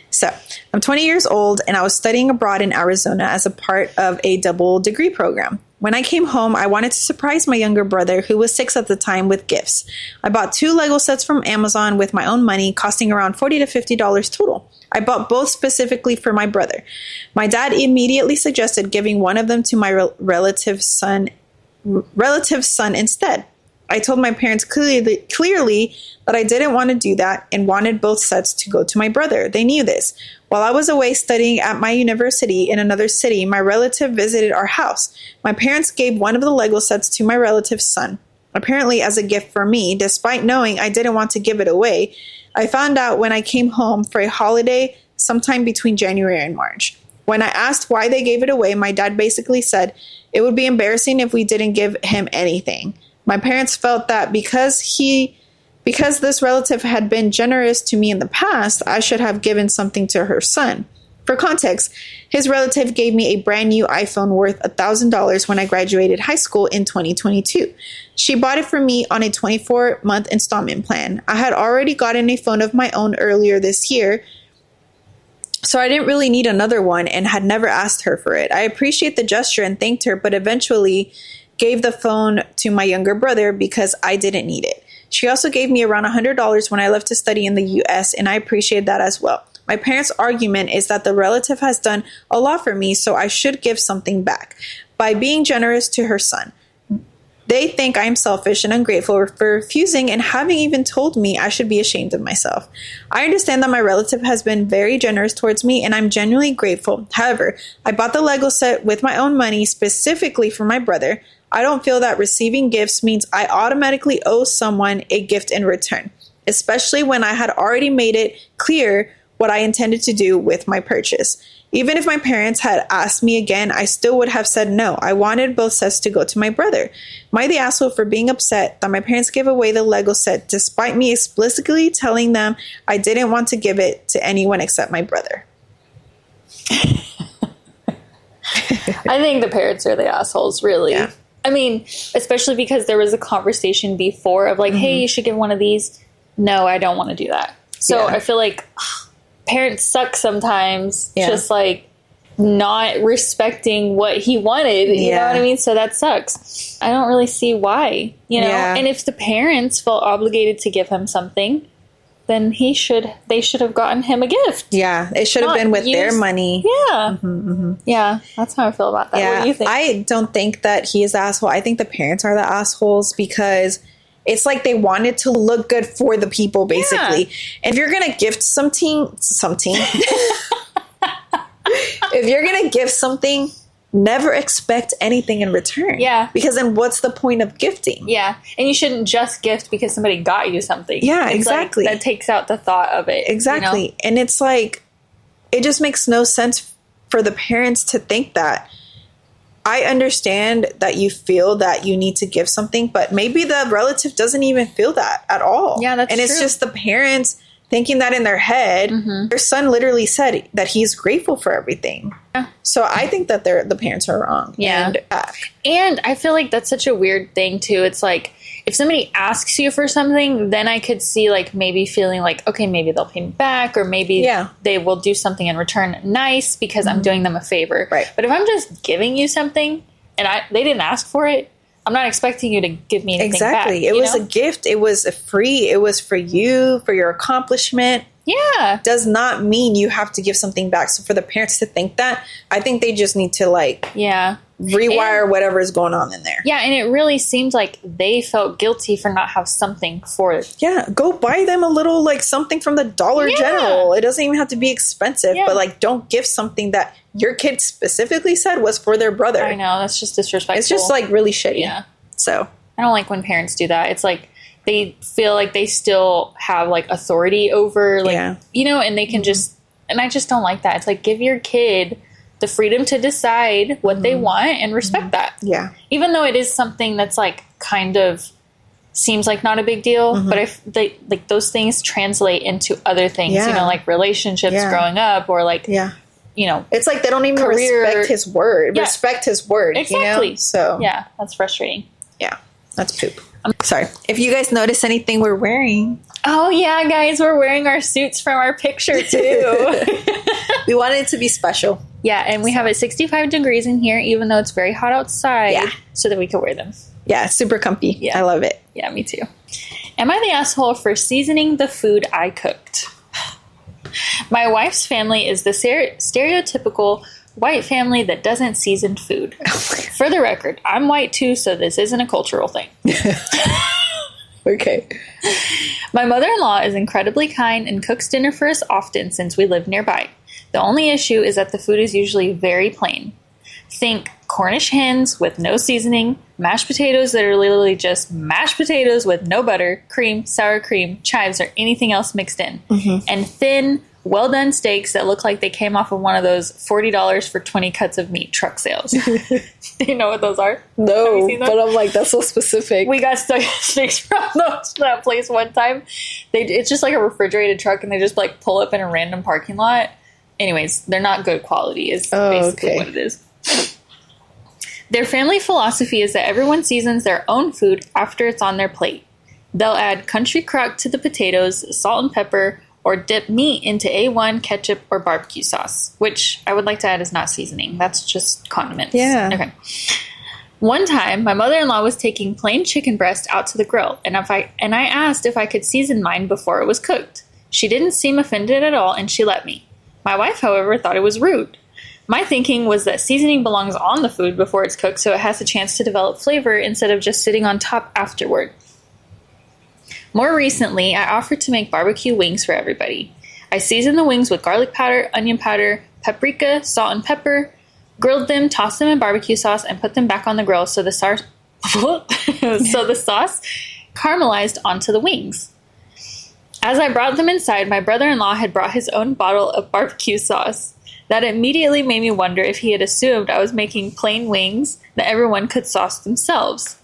[SPEAKER 2] So, I'm 20 years old and I was studying abroad in Arizona as a part of a double degree program. When I came home, I wanted to surprise my younger brother, who was 6 at the time, with gifts. I bought 2 Lego sets from Amazon with my own money, costing around $40 to $50 total. I bought both specifically for my brother. My dad immediately suggested giving one of them to my relative son instead. I told my parents clearly that I didn't want to do that and wanted both sets to go to my brother. They knew this. While I was away studying at my university in another city, my relative visited our house. My parents gave one of the Lego sets to my relative's son, apparently as a gift for me, despite knowing I didn't want to give it away. I found out when I came home for a holiday sometime between January and March. When I asked why they gave it away, my dad basically said it would be embarrassing if we didn't give him anything. My parents felt that because this relative had been generous to me in the past, I should have given something to her son. For context, his relative gave me a brand new iPhone worth $1,000 when I graduated high school in 2022. She bought it for me on a 24-month installment plan. I had already gotten a phone of my own earlier this year, so I didn't really need another one and had never asked her for it. I appreciate the gesture and thanked her, but eventually gave the phone to my younger brother because I didn't need it. She also gave me around $100 when I left to study in the US, and I appreciate that as well. My parents' argument is that the relative has done a lot for me, so I should give something back by being generous to her son. They think I am selfish and ungrateful for refusing and having even told me I should be ashamed of myself. I understand that my relative has been very generous towards me and I'm genuinely grateful. However, I bought the Lego set with my own money specifically for my brother. I don't feel that receiving gifts means I automatically owe someone a gift in return, especially when I had already made it clear what I intended to do with my purchase. Even if my parents had asked me again, I still would have said no. I wanted both sets to go to my brother. Am I the asshole for being upset that my parents gave away the Lego set despite me explicitly telling them I didn't want to give it to anyone except my brother?
[SPEAKER 1] I think the parents are the assholes, really.
[SPEAKER 2] Yeah.
[SPEAKER 1] I mean, especially because there was a conversation before of like, hey, you should give one of these. No, I don't want to do that. So I feel like parents suck sometimes, just like not respecting what he wanted. You know what I mean? So that sucks. I don't really see why, you know? And if the parents felt obligated to give him something, then they should have gotten him a gift.
[SPEAKER 2] Yeah, it should have been with their money.
[SPEAKER 1] Yeah. Yeah, that's how I feel about that.
[SPEAKER 2] Yeah,
[SPEAKER 1] what do you think?
[SPEAKER 2] I don't think that he is the asshole. I think the parents are the assholes because it's like they wanted to look good for the people, basically. And if you're going to gift something, if you're going to give something, never expect anything in return.
[SPEAKER 1] Yeah.
[SPEAKER 2] Because then what's the point of gifting?
[SPEAKER 1] Yeah. And you shouldn't just gift because somebody got you something.
[SPEAKER 2] Yeah,
[SPEAKER 1] it's
[SPEAKER 2] exactly.
[SPEAKER 1] Like, that takes out the thought of it.
[SPEAKER 2] Exactly.
[SPEAKER 1] You know?
[SPEAKER 2] And it's like, it just makes no sense for the parents to think that. I understand that you feel that you need to give something, but maybe the relative doesn't even feel that at all.
[SPEAKER 1] Yeah, that's
[SPEAKER 2] true. And it's just the parents thinking that in their head. Their son literally said that he's grateful for everything. Yeah. So I think that the parents are wrong.
[SPEAKER 1] Yeah. And I feel like that's such a weird thing, too. It's like, if somebody asks you for something, then I could see like maybe feeling like, okay, maybe they'll pay me back, or maybe they will do something in return nice because I'm doing them a favor.
[SPEAKER 2] Right.
[SPEAKER 1] But if I'm just giving you something and they didn't ask for it, I'm not expecting you to give me anything back.
[SPEAKER 2] Exactly. It was a gift. It was a free. It was for you, for your accomplishment.
[SPEAKER 1] Yeah.
[SPEAKER 2] Does not mean you have to give something back. So for the parents to think that, I think they just need to rewire whatever is going on in there.
[SPEAKER 1] Yeah, and it really seems like they felt guilty for not have something for it.
[SPEAKER 2] Yeah, go buy them a little something from the Dollar General. It doesn't even have to be expensive, but don't give something that your kid specifically said was for their brother.
[SPEAKER 1] I know, that's just disrespectful.
[SPEAKER 2] It's just really shitty. Yeah. So
[SPEAKER 1] I don't like when parents do that. It's like they feel like they still have authority over and they can just, and I just don't like that. It's like, give your kid the freedom to decide what they want and respect that.
[SPEAKER 2] Yeah.
[SPEAKER 1] Even though it is something that's kind of seems like not a big deal, but if they those things translate into other things, like relationships growing up or
[SPEAKER 2] it's like they don't even respect his word. Yeah. Respect his word.
[SPEAKER 1] Exactly.
[SPEAKER 2] So
[SPEAKER 1] yeah, that's frustrating.
[SPEAKER 2] Yeah. That's poop. Sorry. If you guys notice anything we're wearing.
[SPEAKER 1] Oh yeah, guys, we're wearing our suits from our picture too.
[SPEAKER 2] We wanted it to be special.
[SPEAKER 1] Yeah, and we have it 65 degrees in here, even though it's very hot outside, so that we could wear them.
[SPEAKER 2] Yeah, super comfy. Yeah. I love it.
[SPEAKER 1] Yeah, me too. Am I the asshole for seasoning the food I cooked? My wife's family is the stereotypical white family that doesn't season food. For the record, I'm white too, so this isn't a cultural thing.
[SPEAKER 2] Okay.
[SPEAKER 1] My mother-in-law is incredibly kind and cooks dinner for us often since we live nearby. The only issue is that the food is usually very plain. Think Cornish hens with no seasoning, mashed potatoes that are literally just mashed potatoes with no butter, cream, sour cream, chives, or anything else mixed in. And thin, well-done steaks that look like they came off of one of those $40 for 20 cuts of meat truck sales. Do you know what those are?
[SPEAKER 2] No, but I'm like, that's so specific.
[SPEAKER 1] We got steaks from that place one time. It's just like a refrigerated truck, and they just pull up in a random parking lot. Anyways, they're not good quality is basically what it is. Their family philosophy is that everyone seasons their own food after it's on their plate. They'll add country crock to the potatoes, salt and pepper, or dip meat into A1, ketchup, or barbecue sauce, which I would like to add is not seasoning. That's just condiments.
[SPEAKER 2] Yeah.
[SPEAKER 1] Okay. One time, my mother-in-law was taking plain chicken breast out to the grill, and I asked if I could season mine before it was cooked. She didn't seem offended at all, and she let me. My wife, however, thought it was rude. My thinking was that seasoning belongs on the food before it's cooked, so it has a chance to develop flavor instead of just sitting on top afterward. More recently, I offered to make barbecue wings for everybody. I seasoned the wings with garlic powder, onion powder, paprika, salt and pepper, grilled them, tossed them in barbecue sauce, and put them back on the grill so the sauce caramelized onto the wings. As I brought them inside, my brother-in-law had brought his own bottle of barbecue sauce. That immediately made me wonder if he had assumed I was making plain wings that everyone could sauce themselves.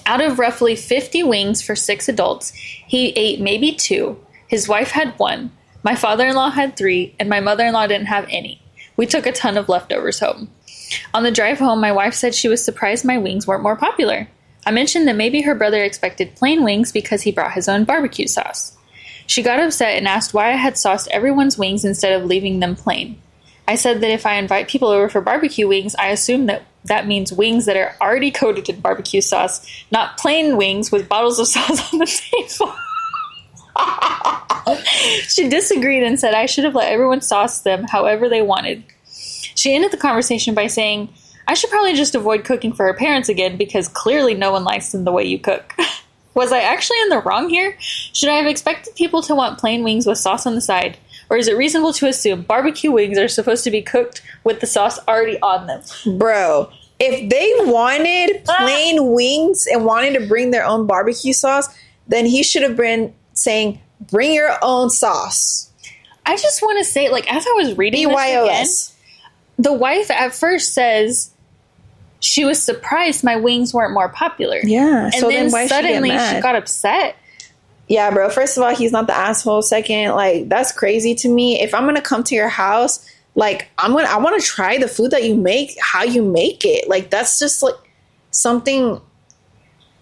[SPEAKER 1] Out of roughly 50 wings for 6 adults, he ate maybe 2. His wife had 1. My father-in-law had 3, and my mother-in-law didn't have any. We took a ton of leftovers home. On the drive home, my wife said she was surprised my wings weren't more popular. I mentioned that maybe her brother expected plain wings because he brought his own barbecue sauce. She got upset and asked why I had sauced everyone's wings instead of leaving them plain. I said that if I invite people over for barbecue wings, I assume that means wings that are already coated in barbecue sauce, not plain wings with bottles of sauce on the table. She disagreed and said I should have let everyone sauce them however they wanted. She ended the conversation by saying I should probably just avoid cooking for her parents again because clearly no one likes them the way you cook. Was I actually in the wrong here? Should I have expected people to want plain wings with sauce on the side? Or is it reasonable to assume barbecue wings are supposed to be cooked with the sauce already on them?
[SPEAKER 2] Bro, if they wanted plain wings and wanted to bring their own barbecue sauce, then he should have been saying, bring your own sauce.
[SPEAKER 1] I just want to say, like, as I was reading
[SPEAKER 2] BYOS.
[SPEAKER 1] this again, the wife at first says she was surprised my wings weren't more popular.
[SPEAKER 2] Yeah.
[SPEAKER 1] And
[SPEAKER 2] So
[SPEAKER 1] then
[SPEAKER 2] why
[SPEAKER 1] suddenly she got upset.
[SPEAKER 2] Yeah, bro. First of all, he's not the asshole. Second, like, that's crazy to me. If I'm going to come to your house, like, I want to try the food that you make, how you make it. Like, that's just like something,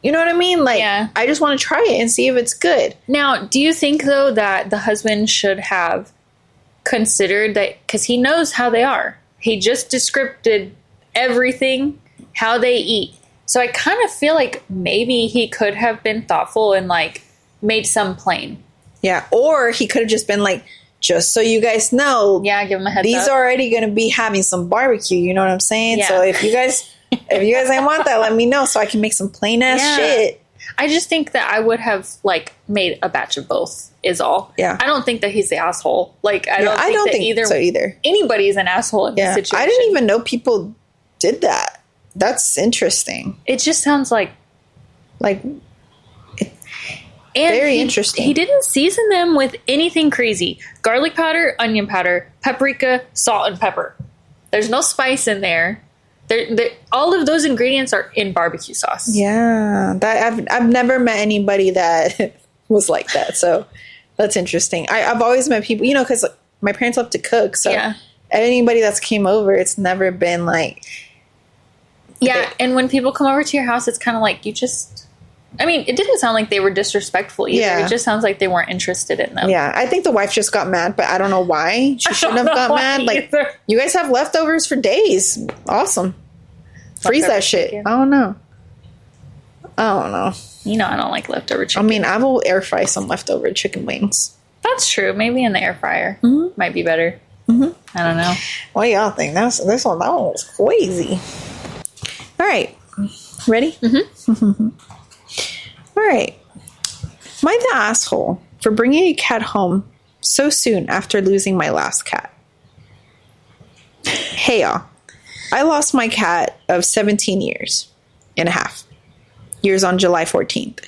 [SPEAKER 2] you know what I mean? Like,
[SPEAKER 1] yeah.
[SPEAKER 2] I just want to try it and see if it's good.
[SPEAKER 1] Now, do you think, though, that the husband should have considered that, because he knows how they are. He just described everything, how they eat. So I kind of feel like maybe he could have been thoughtful and, like, made some plain.
[SPEAKER 2] Yeah. Or he could have just been like, just so you guys know.
[SPEAKER 1] Yeah, give him a heads
[SPEAKER 2] these
[SPEAKER 1] up.
[SPEAKER 2] are already going to be having some barbecue. You know what I'm saying?
[SPEAKER 1] Yeah.
[SPEAKER 2] So if you guys ain't want that, let me know so I can make some plain ass shit.
[SPEAKER 1] I just think that I would have, like, made a batch of both is all.
[SPEAKER 2] Yeah.
[SPEAKER 1] I don't think that he's the asshole. Like, I don't think
[SPEAKER 2] so either.
[SPEAKER 1] Anybody's an asshole in this situation.
[SPEAKER 2] I didn't even know people did that. That's interesting.
[SPEAKER 1] It just sounds like
[SPEAKER 2] very interesting.
[SPEAKER 1] He didn't season them with anything crazy. Garlic powder, onion powder, paprika, salt, and pepper. There's no spice in there. All of those ingredients are in barbecue sauce.
[SPEAKER 2] Yeah, that I've never met anybody that was like that. So that's interesting. I've always met people, because my parents love to cook. So anybody that's came over, it's never been like.
[SPEAKER 1] Yeah, and when people come over to your house, it's kind of like you just. I mean, it didn't sound like they were disrespectful either. Yeah. It just sounds like they weren't interested in them.
[SPEAKER 2] Yeah, I think the wife just got mad, but I don't know why. She shouldn't have got mad. Like, you guys have leftovers for days. Awesome. Freeze that shit. Chicken. I don't know.
[SPEAKER 1] I don't like leftover chicken.
[SPEAKER 2] I mean, I will air fry some leftover chicken wings.
[SPEAKER 1] That's true. Maybe in the air fryer.
[SPEAKER 2] Mm-hmm.
[SPEAKER 1] Might be better.
[SPEAKER 2] Mm-hmm.
[SPEAKER 1] I don't know.
[SPEAKER 2] What do y'all think? That one was crazy. All right. Ready?
[SPEAKER 1] Mm-hmm.
[SPEAKER 2] All right. Am I the asshole for bringing a cat home so soon after losing my last cat? Hey, y'all. I lost my cat of 17 years and a half. Years on July 14th.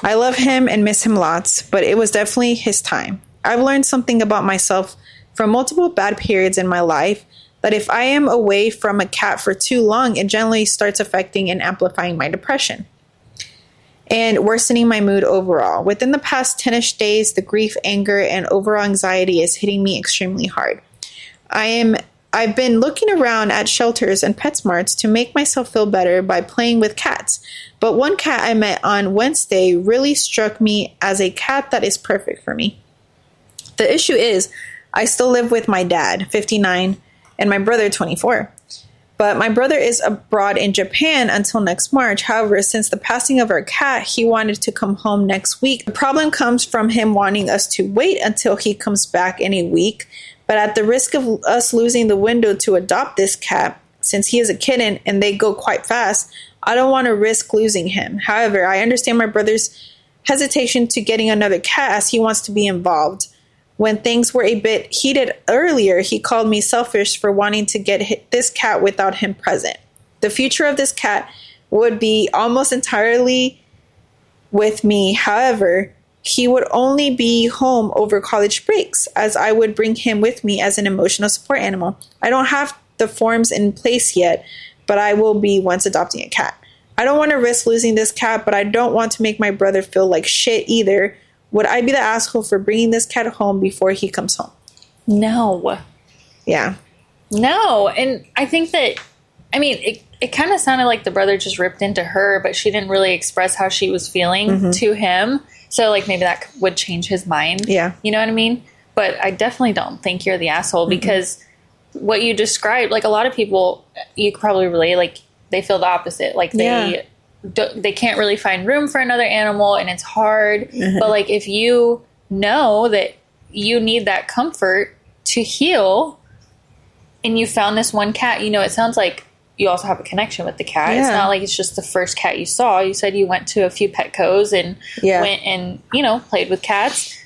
[SPEAKER 2] I love him and miss him lots, but it was definitely his time. I've learned something about myself from multiple bad periods in my life that if I am away from a cat for too long, it generally starts affecting and amplifying my depression and worsening my mood overall. Within the past 10-ish days, the grief, anger, and overall anxiety is hitting me extremely hard. I've been looking around at shelters and PetSmarts to make myself feel better by playing with cats. But one cat I met on Wednesday really struck me as a cat that is perfect for me. The issue is, I still live with my dad, 59, and my brother, 24. But my brother is abroad in Japan until next March. However, since the passing of our cat, he wanted to come home next week. The problem comes from him wanting us to wait until he comes back in a week. But at the risk of us losing the window to adopt this cat, since he is a kitten and they go quite fast, I don't want to risk losing him. However, I understand my brother's hesitation to getting another cat as he wants to be involved. When things were a bit heated earlier, he called me selfish for wanting to get this cat without him present. The future of this cat would be almost entirely with me. However, he would only be home over college breaks, as I would bring him with me as an emotional support animal. I don't have the forms in place yet, but I will be once adopting a cat. I don't want to risk losing this cat, but I don't want to make my brother feel like shit either. Would I be the asshole for bringing this cat home before he comes home?
[SPEAKER 1] No.
[SPEAKER 2] Yeah.
[SPEAKER 1] No. And I think that, I mean, it kind of sounded like the brother just ripped into her, but she didn't really express how she was feeling to him. So, like, maybe that would change his mind. Yeah. You know what I mean? But I definitely don't think you're the asshole because what you described, like, a lot of people, you could probably relate, like, they feel the opposite. Like, they can't really find room for another animal and it's hard. But, like, if you know that you need that comfort to heal and you found this one cat, you know, it sounds like you also have a connection with the cat. It's not like it's just the first cat you saw. You said you went to a few Petcos and went and, you know, played with cats.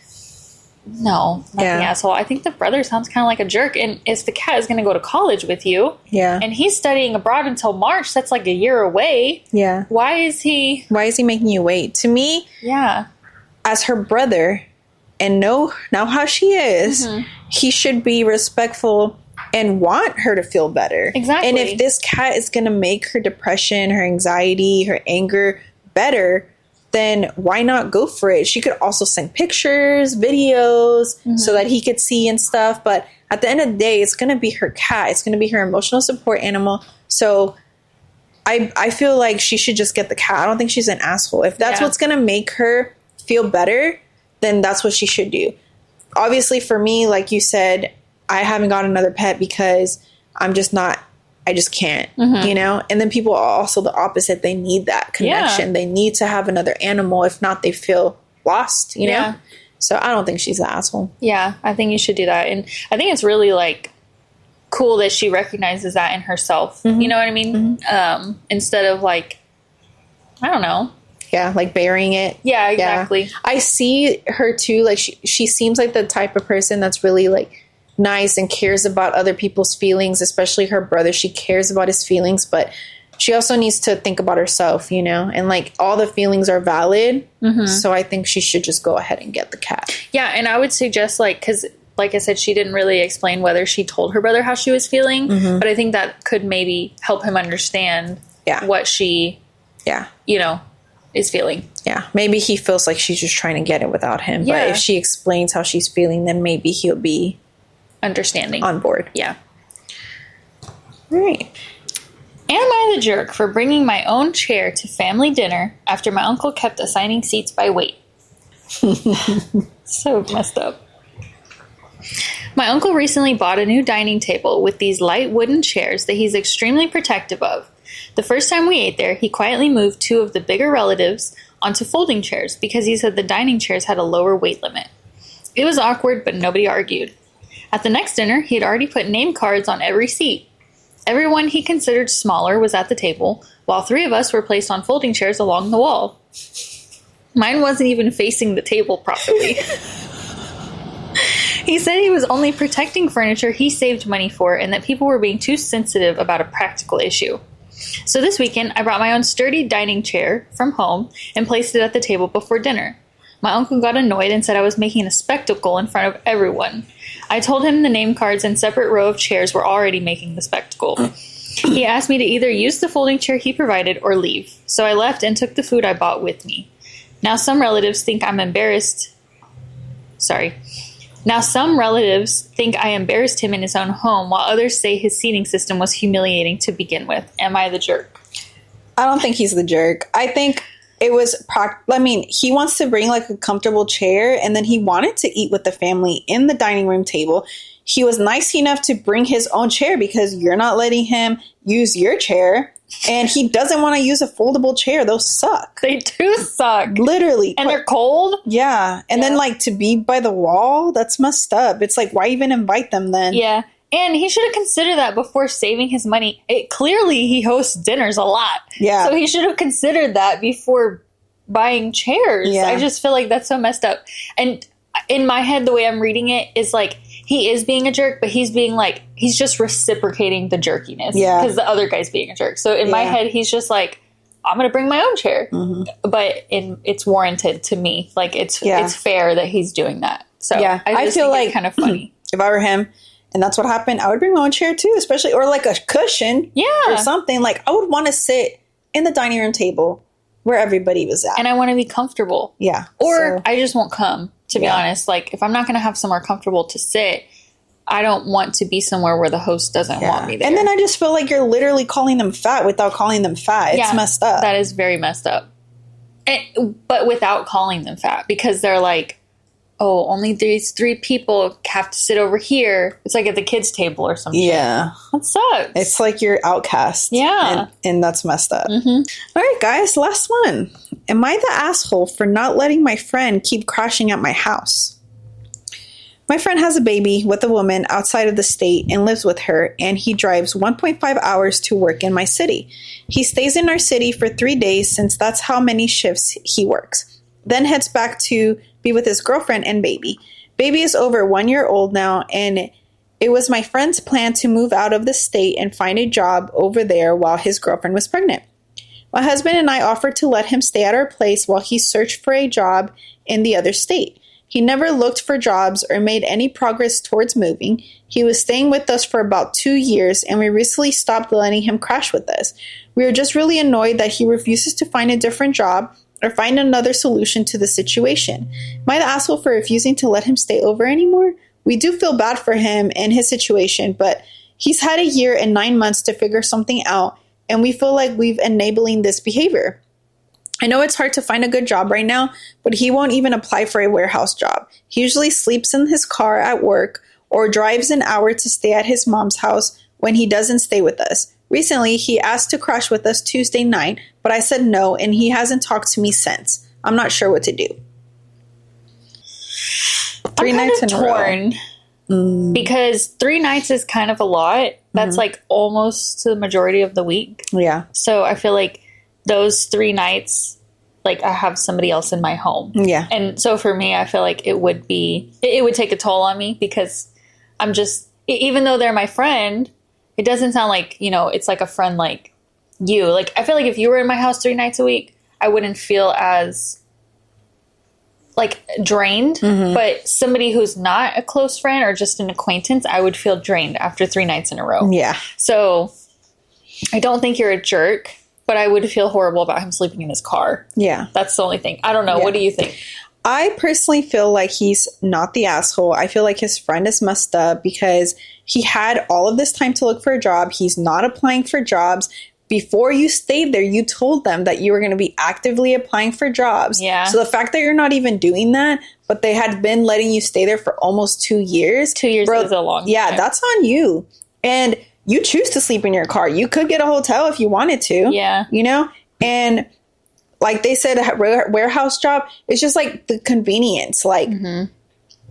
[SPEAKER 1] No, not the asshole. I think the brother sounds kind of like a jerk. And if the cat is going to go to college with you, and he's studying abroad until March, that's like a year away. Yeah. Why is he
[SPEAKER 2] making you wait? To me, as her brother, and know now how she is, he should be respectful and want her to feel better. Exactly. And if this cat is going to make her depression, her anxiety, her anger better, then why not go for it? She could also send pictures, videos, so that he could see and stuff. But at the end of the day, it's going to be her cat. It's going to be her emotional support animal. So I feel like she should just get the cat. I don't think she's an asshole. If that's what's going to make her feel better, then that's what she should do. Obviously, for me, like you said, I haven't got another pet because I'm just not, I just can't, you know? And then people are also the opposite. They need that connection. They need to have another animal. If not, they feel lost, you know? So I don't think she's an asshole.
[SPEAKER 1] Yeah, I think you should do that. And I think it's really, like, cool that she recognizes that in herself. You know what I mean? Instead of, like, I don't know.
[SPEAKER 2] Yeah, like burying it.
[SPEAKER 1] Yeah, exactly.
[SPEAKER 2] I see her, too. Like, she seems like the type of person that's really, like, nice and cares about other people's feelings, especially her brother. She cares about his feelings, but she also needs to think about herself, you know, and like all the feelings are valid. So I think she should just go ahead and get the cat.
[SPEAKER 1] Yeah. And I would suggest, like, because like I said, she didn't really explain whether she told her brother how she was feeling, but I think that could maybe help him understand what she, you know, is feeling.
[SPEAKER 2] Yeah. Maybe he feels like she's just trying to get it without him. But if she explains how she's feeling, then maybe he'll be
[SPEAKER 1] understanding,
[SPEAKER 2] on board.
[SPEAKER 1] Yeah.
[SPEAKER 2] Right.
[SPEAKER 1] Am I the jerk for bringing my own chair to family dinner after my uncle kept assigning seats by weight? So messed up. My uncle recently bought a new dining table with these light wooden chairs that he's extremely protective of. The first time we ate there, he quietly moved two of the bigger relatives onto folding chairs because he said the dining chairs had a lower weight limit. It was awkward, but nobody argued. At the next dinner, he had already put name cards on every seat. Everyone he considered smaller was at the table, while three of us were placed on folding chairs along the wall. Mine wasn't even facing the table properly. He said he was only protecting furniture he saved money for and that people were being too sensitive about a practical issue. So this weekend, I brought my own sturdy dining chair from home and placed it at the table before dinner. My uncle got annoyed and said I was making a spectacle in front of everyone. I told him the name cards and separate row of chairs were already making the spectacle. He asked me to either use the folding chair he provided or leave. So I left and took the food I bought with me. Now some relatives think I embarrassed him in his own home, while others say his seating system was humiliating to begin with. Am I the jerk?
[SPEAKER 2] I don't think he's the jerk. I think it was, he wants to bring like a comfortable chair, and then he wanted to eat with the family in the dining room table. He was nice enough to bring his own chair because you're not letting him use your chair. And he doesn't want to use a foldable chair. Those suck.
[SPEAKER 1] They do suck.
[SPEAKER 2] Literally.
[SPEAKER 1] And they're cold?
[SPEAKER 2] Yeah. And then like to be by the wall, that's messed up. It's like, why even invite them then?
[SPEAKER 1] Yeah. And he should have considered that before saving his money. Clearly, he hosts dinners a lot. Yeah. So he should have considered that before buying chairs. Yeah. I just feel like that's so messed up. And in my head, the way I'm reading it is like, he is being a jerk, but he's being like, he's just reciprocating the jerkiness. Yeah. Because the other guy's being a jerk. So in my head, he's just like, I'm going to bring my own chair. But it's warranted to me. Like, it's fair that he's doing that. So I feel like it's kind of funny.
[SPEAKER 2] If I were him and that's what happened, I would bring my own chair too, especially, or like a cushion or something. Like, I would want to sit in the dining room table where everybody was at.
[SPEAKER 1] And I want to be comfortable.
[SPEAKER 2] Yeah.
[SPEAKER 1] Or I just won't come, to be honest. Like, if I'm not going to have somewhere comfortable to sit, I don't want to be somewhere where the host doesn't want me there.
[SPEAKER 2] And then I just feel like you're literally calling them fat without calling them fat. It's messed up.
[SPEAKER 1] That is very messed up. But without calling them fat, because they're like, oh, only these 3 people have to sit over here. It's like at the kids' table or something.
[SPEAKER 2] Yeah.
[SPEAKER 1] That sucks.
[SPEAKER 2] It's like you're outcast.
[SPEAKER 1] Yeah.
[SPEAKER 2] And that's messed up. All right, guys, last one. Am I the asshole for not letting my friend keep crashing at my house? My friend has a baby with a woman outside of the state and lives with her, and he drives 1.5 hours to work in my city. He stays in our city for 3 days since that's how many shifts he works. Then heads back to be with his girlfriend and baby. Baby is over 1 year old now, and it was my friend's plan to move out of the state and find a job over there while his girlfriend was pregnant. My husband and I offered to let him stay at our place while he searched for a job in the other state. He never looked for jobs or made any progress towards moving. He was staying with us for about 2 years, and we recently stopped letting him crash with us. We are just really annoyed that he refuses to find a different job or find another solution to the situation. Am I the asshole for refusing to let him stay over anymore? We do feel bad for him and his situation, but he's had a year and 9 months to figure something out, and we feel like we've enabling this behavior. I know it's hard to find a good job right now, but he won't even apply for a warehouse job. He usually sleeps in his car at work or drives an hour to stay at his mom's house when he doesn't stay with us. Recently, he asked to crash with us Tuesday night, but I said no, and he hasn't talked to me since. I'm not sure what to do.
[SPEAKER 1] 3 nights in a row. Because 3 nights is kind of a lot. That's like almost the majority of the week.
[SPEAKER 2] Yeah.
[SPEAKER 1] So I feel like those 3 nights, like, I have somebody else in my home.
[SPEAKER 2] Yeah.
[SPEAKER 1] And so for me, I feel like it would take a toll on me, because I'm just, even though they're my friend, it doesn't sound like, it's like a friend like you. Like, I feel like if you were in my house 3 nights a week, I wouldn't feel as, like, drained. But somebody who's not a close friend or just an acquaintance, I would feel drained after 3 nights in a row.
[SPEAKER 2] Yeah.
[SPEAKER 1] So I don't think you're a jerk, but I would feel horrible about him sleeping in his car.
[SPEAKER 2] Yeah.
[SPEAKER 1] That's the only thing. I don't know. Yeah. What do you think?
[SPEAKER 2] I personally feel like he's not the asshole. I feel like his friend is messed up because he had all of this time to look for a job. He's not applying for jobs. Before you stayed there, you told them that you were going to be actively applying for jobs.
[SPEAKER 1] Yeah.
[SPEAKER 2] So the fact that you're not even doing that, but they had been letting you stay there for almost 2 years.
[SPEAKER 1] 2 years is a long time.
[SPEAKER 2] Yeah, that's on you. And you choose to sleep in your car. You could get a hotel if you wanted to.
[SPEAKER 1] Yeah.
[SPEAKER 2] And like they said, a warehouse job, it's just like the convenience. Like,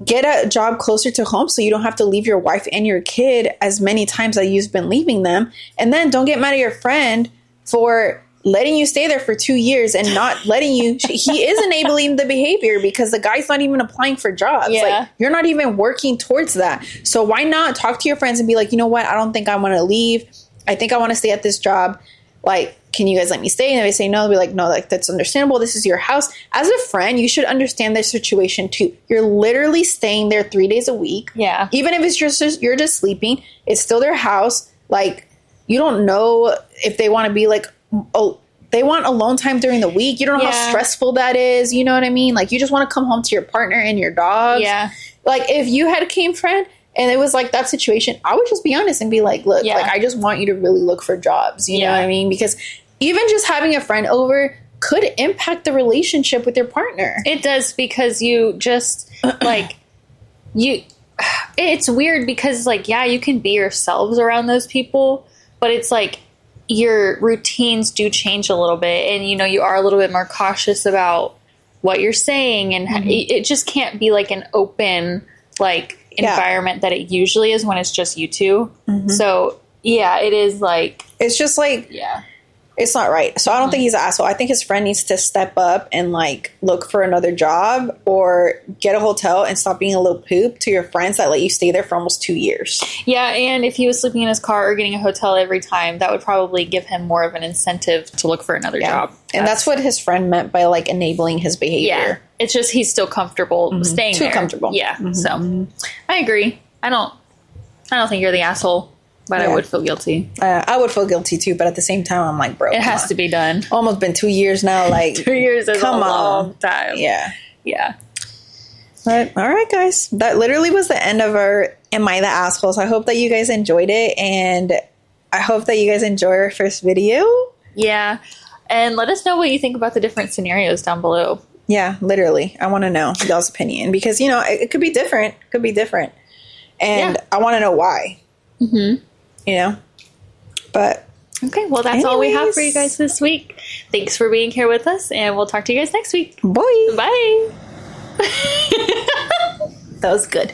[SPEAKER 2] get a job closer to home so you don't have to leave your wife and your kid as many times as you've been leaving them. And then don't get mad at your friend for letting you stay there for 2 years and not letting you. He is enabling the behavior because the guy's not even applying for jobs.
[SPEAKER 1] Yeah.
[SPEAKER 2] Like, you're not even working towards that. So why not talk to your friends and be like, you know what? I don't think I want to leave. I think I want to stay at this job. Like, can you guys let me stay? And if they say no, they'll be like, no, like, that's understandable. This is your house. As a friend, you should understand their situation too. You're literally staying there 3 days a week.
[SPEAKER 1] Yeah.
[SPEAKER 2] Even if it's just you're just sleeping, it's still their house. Like, you don't know if they want to be like, oh, they want alone time during the week. You don't know how stressful that is. You know what I mean? Like, you just want to come home to your partner and your dogs.
[SPEAKER 1] Yeah.
[SPEAKER 2] Like, if you had a came friend and it was like that situation, I would just be honest and be like, look, like, I just want you to really look for jobs. You know what I mean? Because even just having a friend over could impact the relationship with your partner.
[SPEAKER 1] It does, because you just, like, it's weird because, like, yeah, you can be yourselves around those people, but it's like your routines do change a little bit, and, you are a little bit more cautious about what you're saying, and it just can't be like an open, like, environment that it usually is when it's just you two. So, yeah, it is like...
[SPEAKER 2] It's just like...
[SPEAKER 1] Yeah.
[SPEAKER 2] It's not right. So I don't think he's an asshole. I think his friend needs to step up and like look for another job or get a hotel and stop being a little poop to your friends that let you stay there for almost 2 years.
[SPEAKER 1] Yeah, and if he was sleeping in his car or getting a hotel every time, that would probably give him more of an incentive to look for another job.
[SPEAKER 2] And that's what his friend meant by like enabling his behavior.
[SPEAKER 1] Yeah, it's just he's still comfortable staying there.
[SPEAKER 2] Too comfortable.
[SPEAKER 1] Yeah, so I agree. I don't think you're the asshole. But I would feel guilty.
[SPEAKER 2] I would feel guilty too, but at the same time, I'm like, bro,
[SPEAKER 1] it has to be done.
[SPEAKER 2] Almost been 2 years now. Like
[SPEAKER 1] 2 years is
[SPEAKER 2] come
[SPEAKER 1] a
[SPEAKER 2] on.
[SPEAKER 1] long time. Yeah.
[SPEAKER 2] But all right, guys, that literally was the end of our "Am I the Asshole?" So I hope that you guys enjoyed it, and I hope that you guys enjoy our first video.
[SPEAKER 1] Yeah, and let us know what you think about the different scenarios down below.
[SPEAKER 2] Yeah, literally, I want to know y'all's opinion because it could be different. And I want to know why. But
[SPEAKER 1] okay, well, that's all we have for you guys this week. Thanks for being here with us, and we'll talk to you guys next week.
[SPEAKER 2] Bye.
[SPEAKER 1] Bye.
[SPEAKER 2] That was good.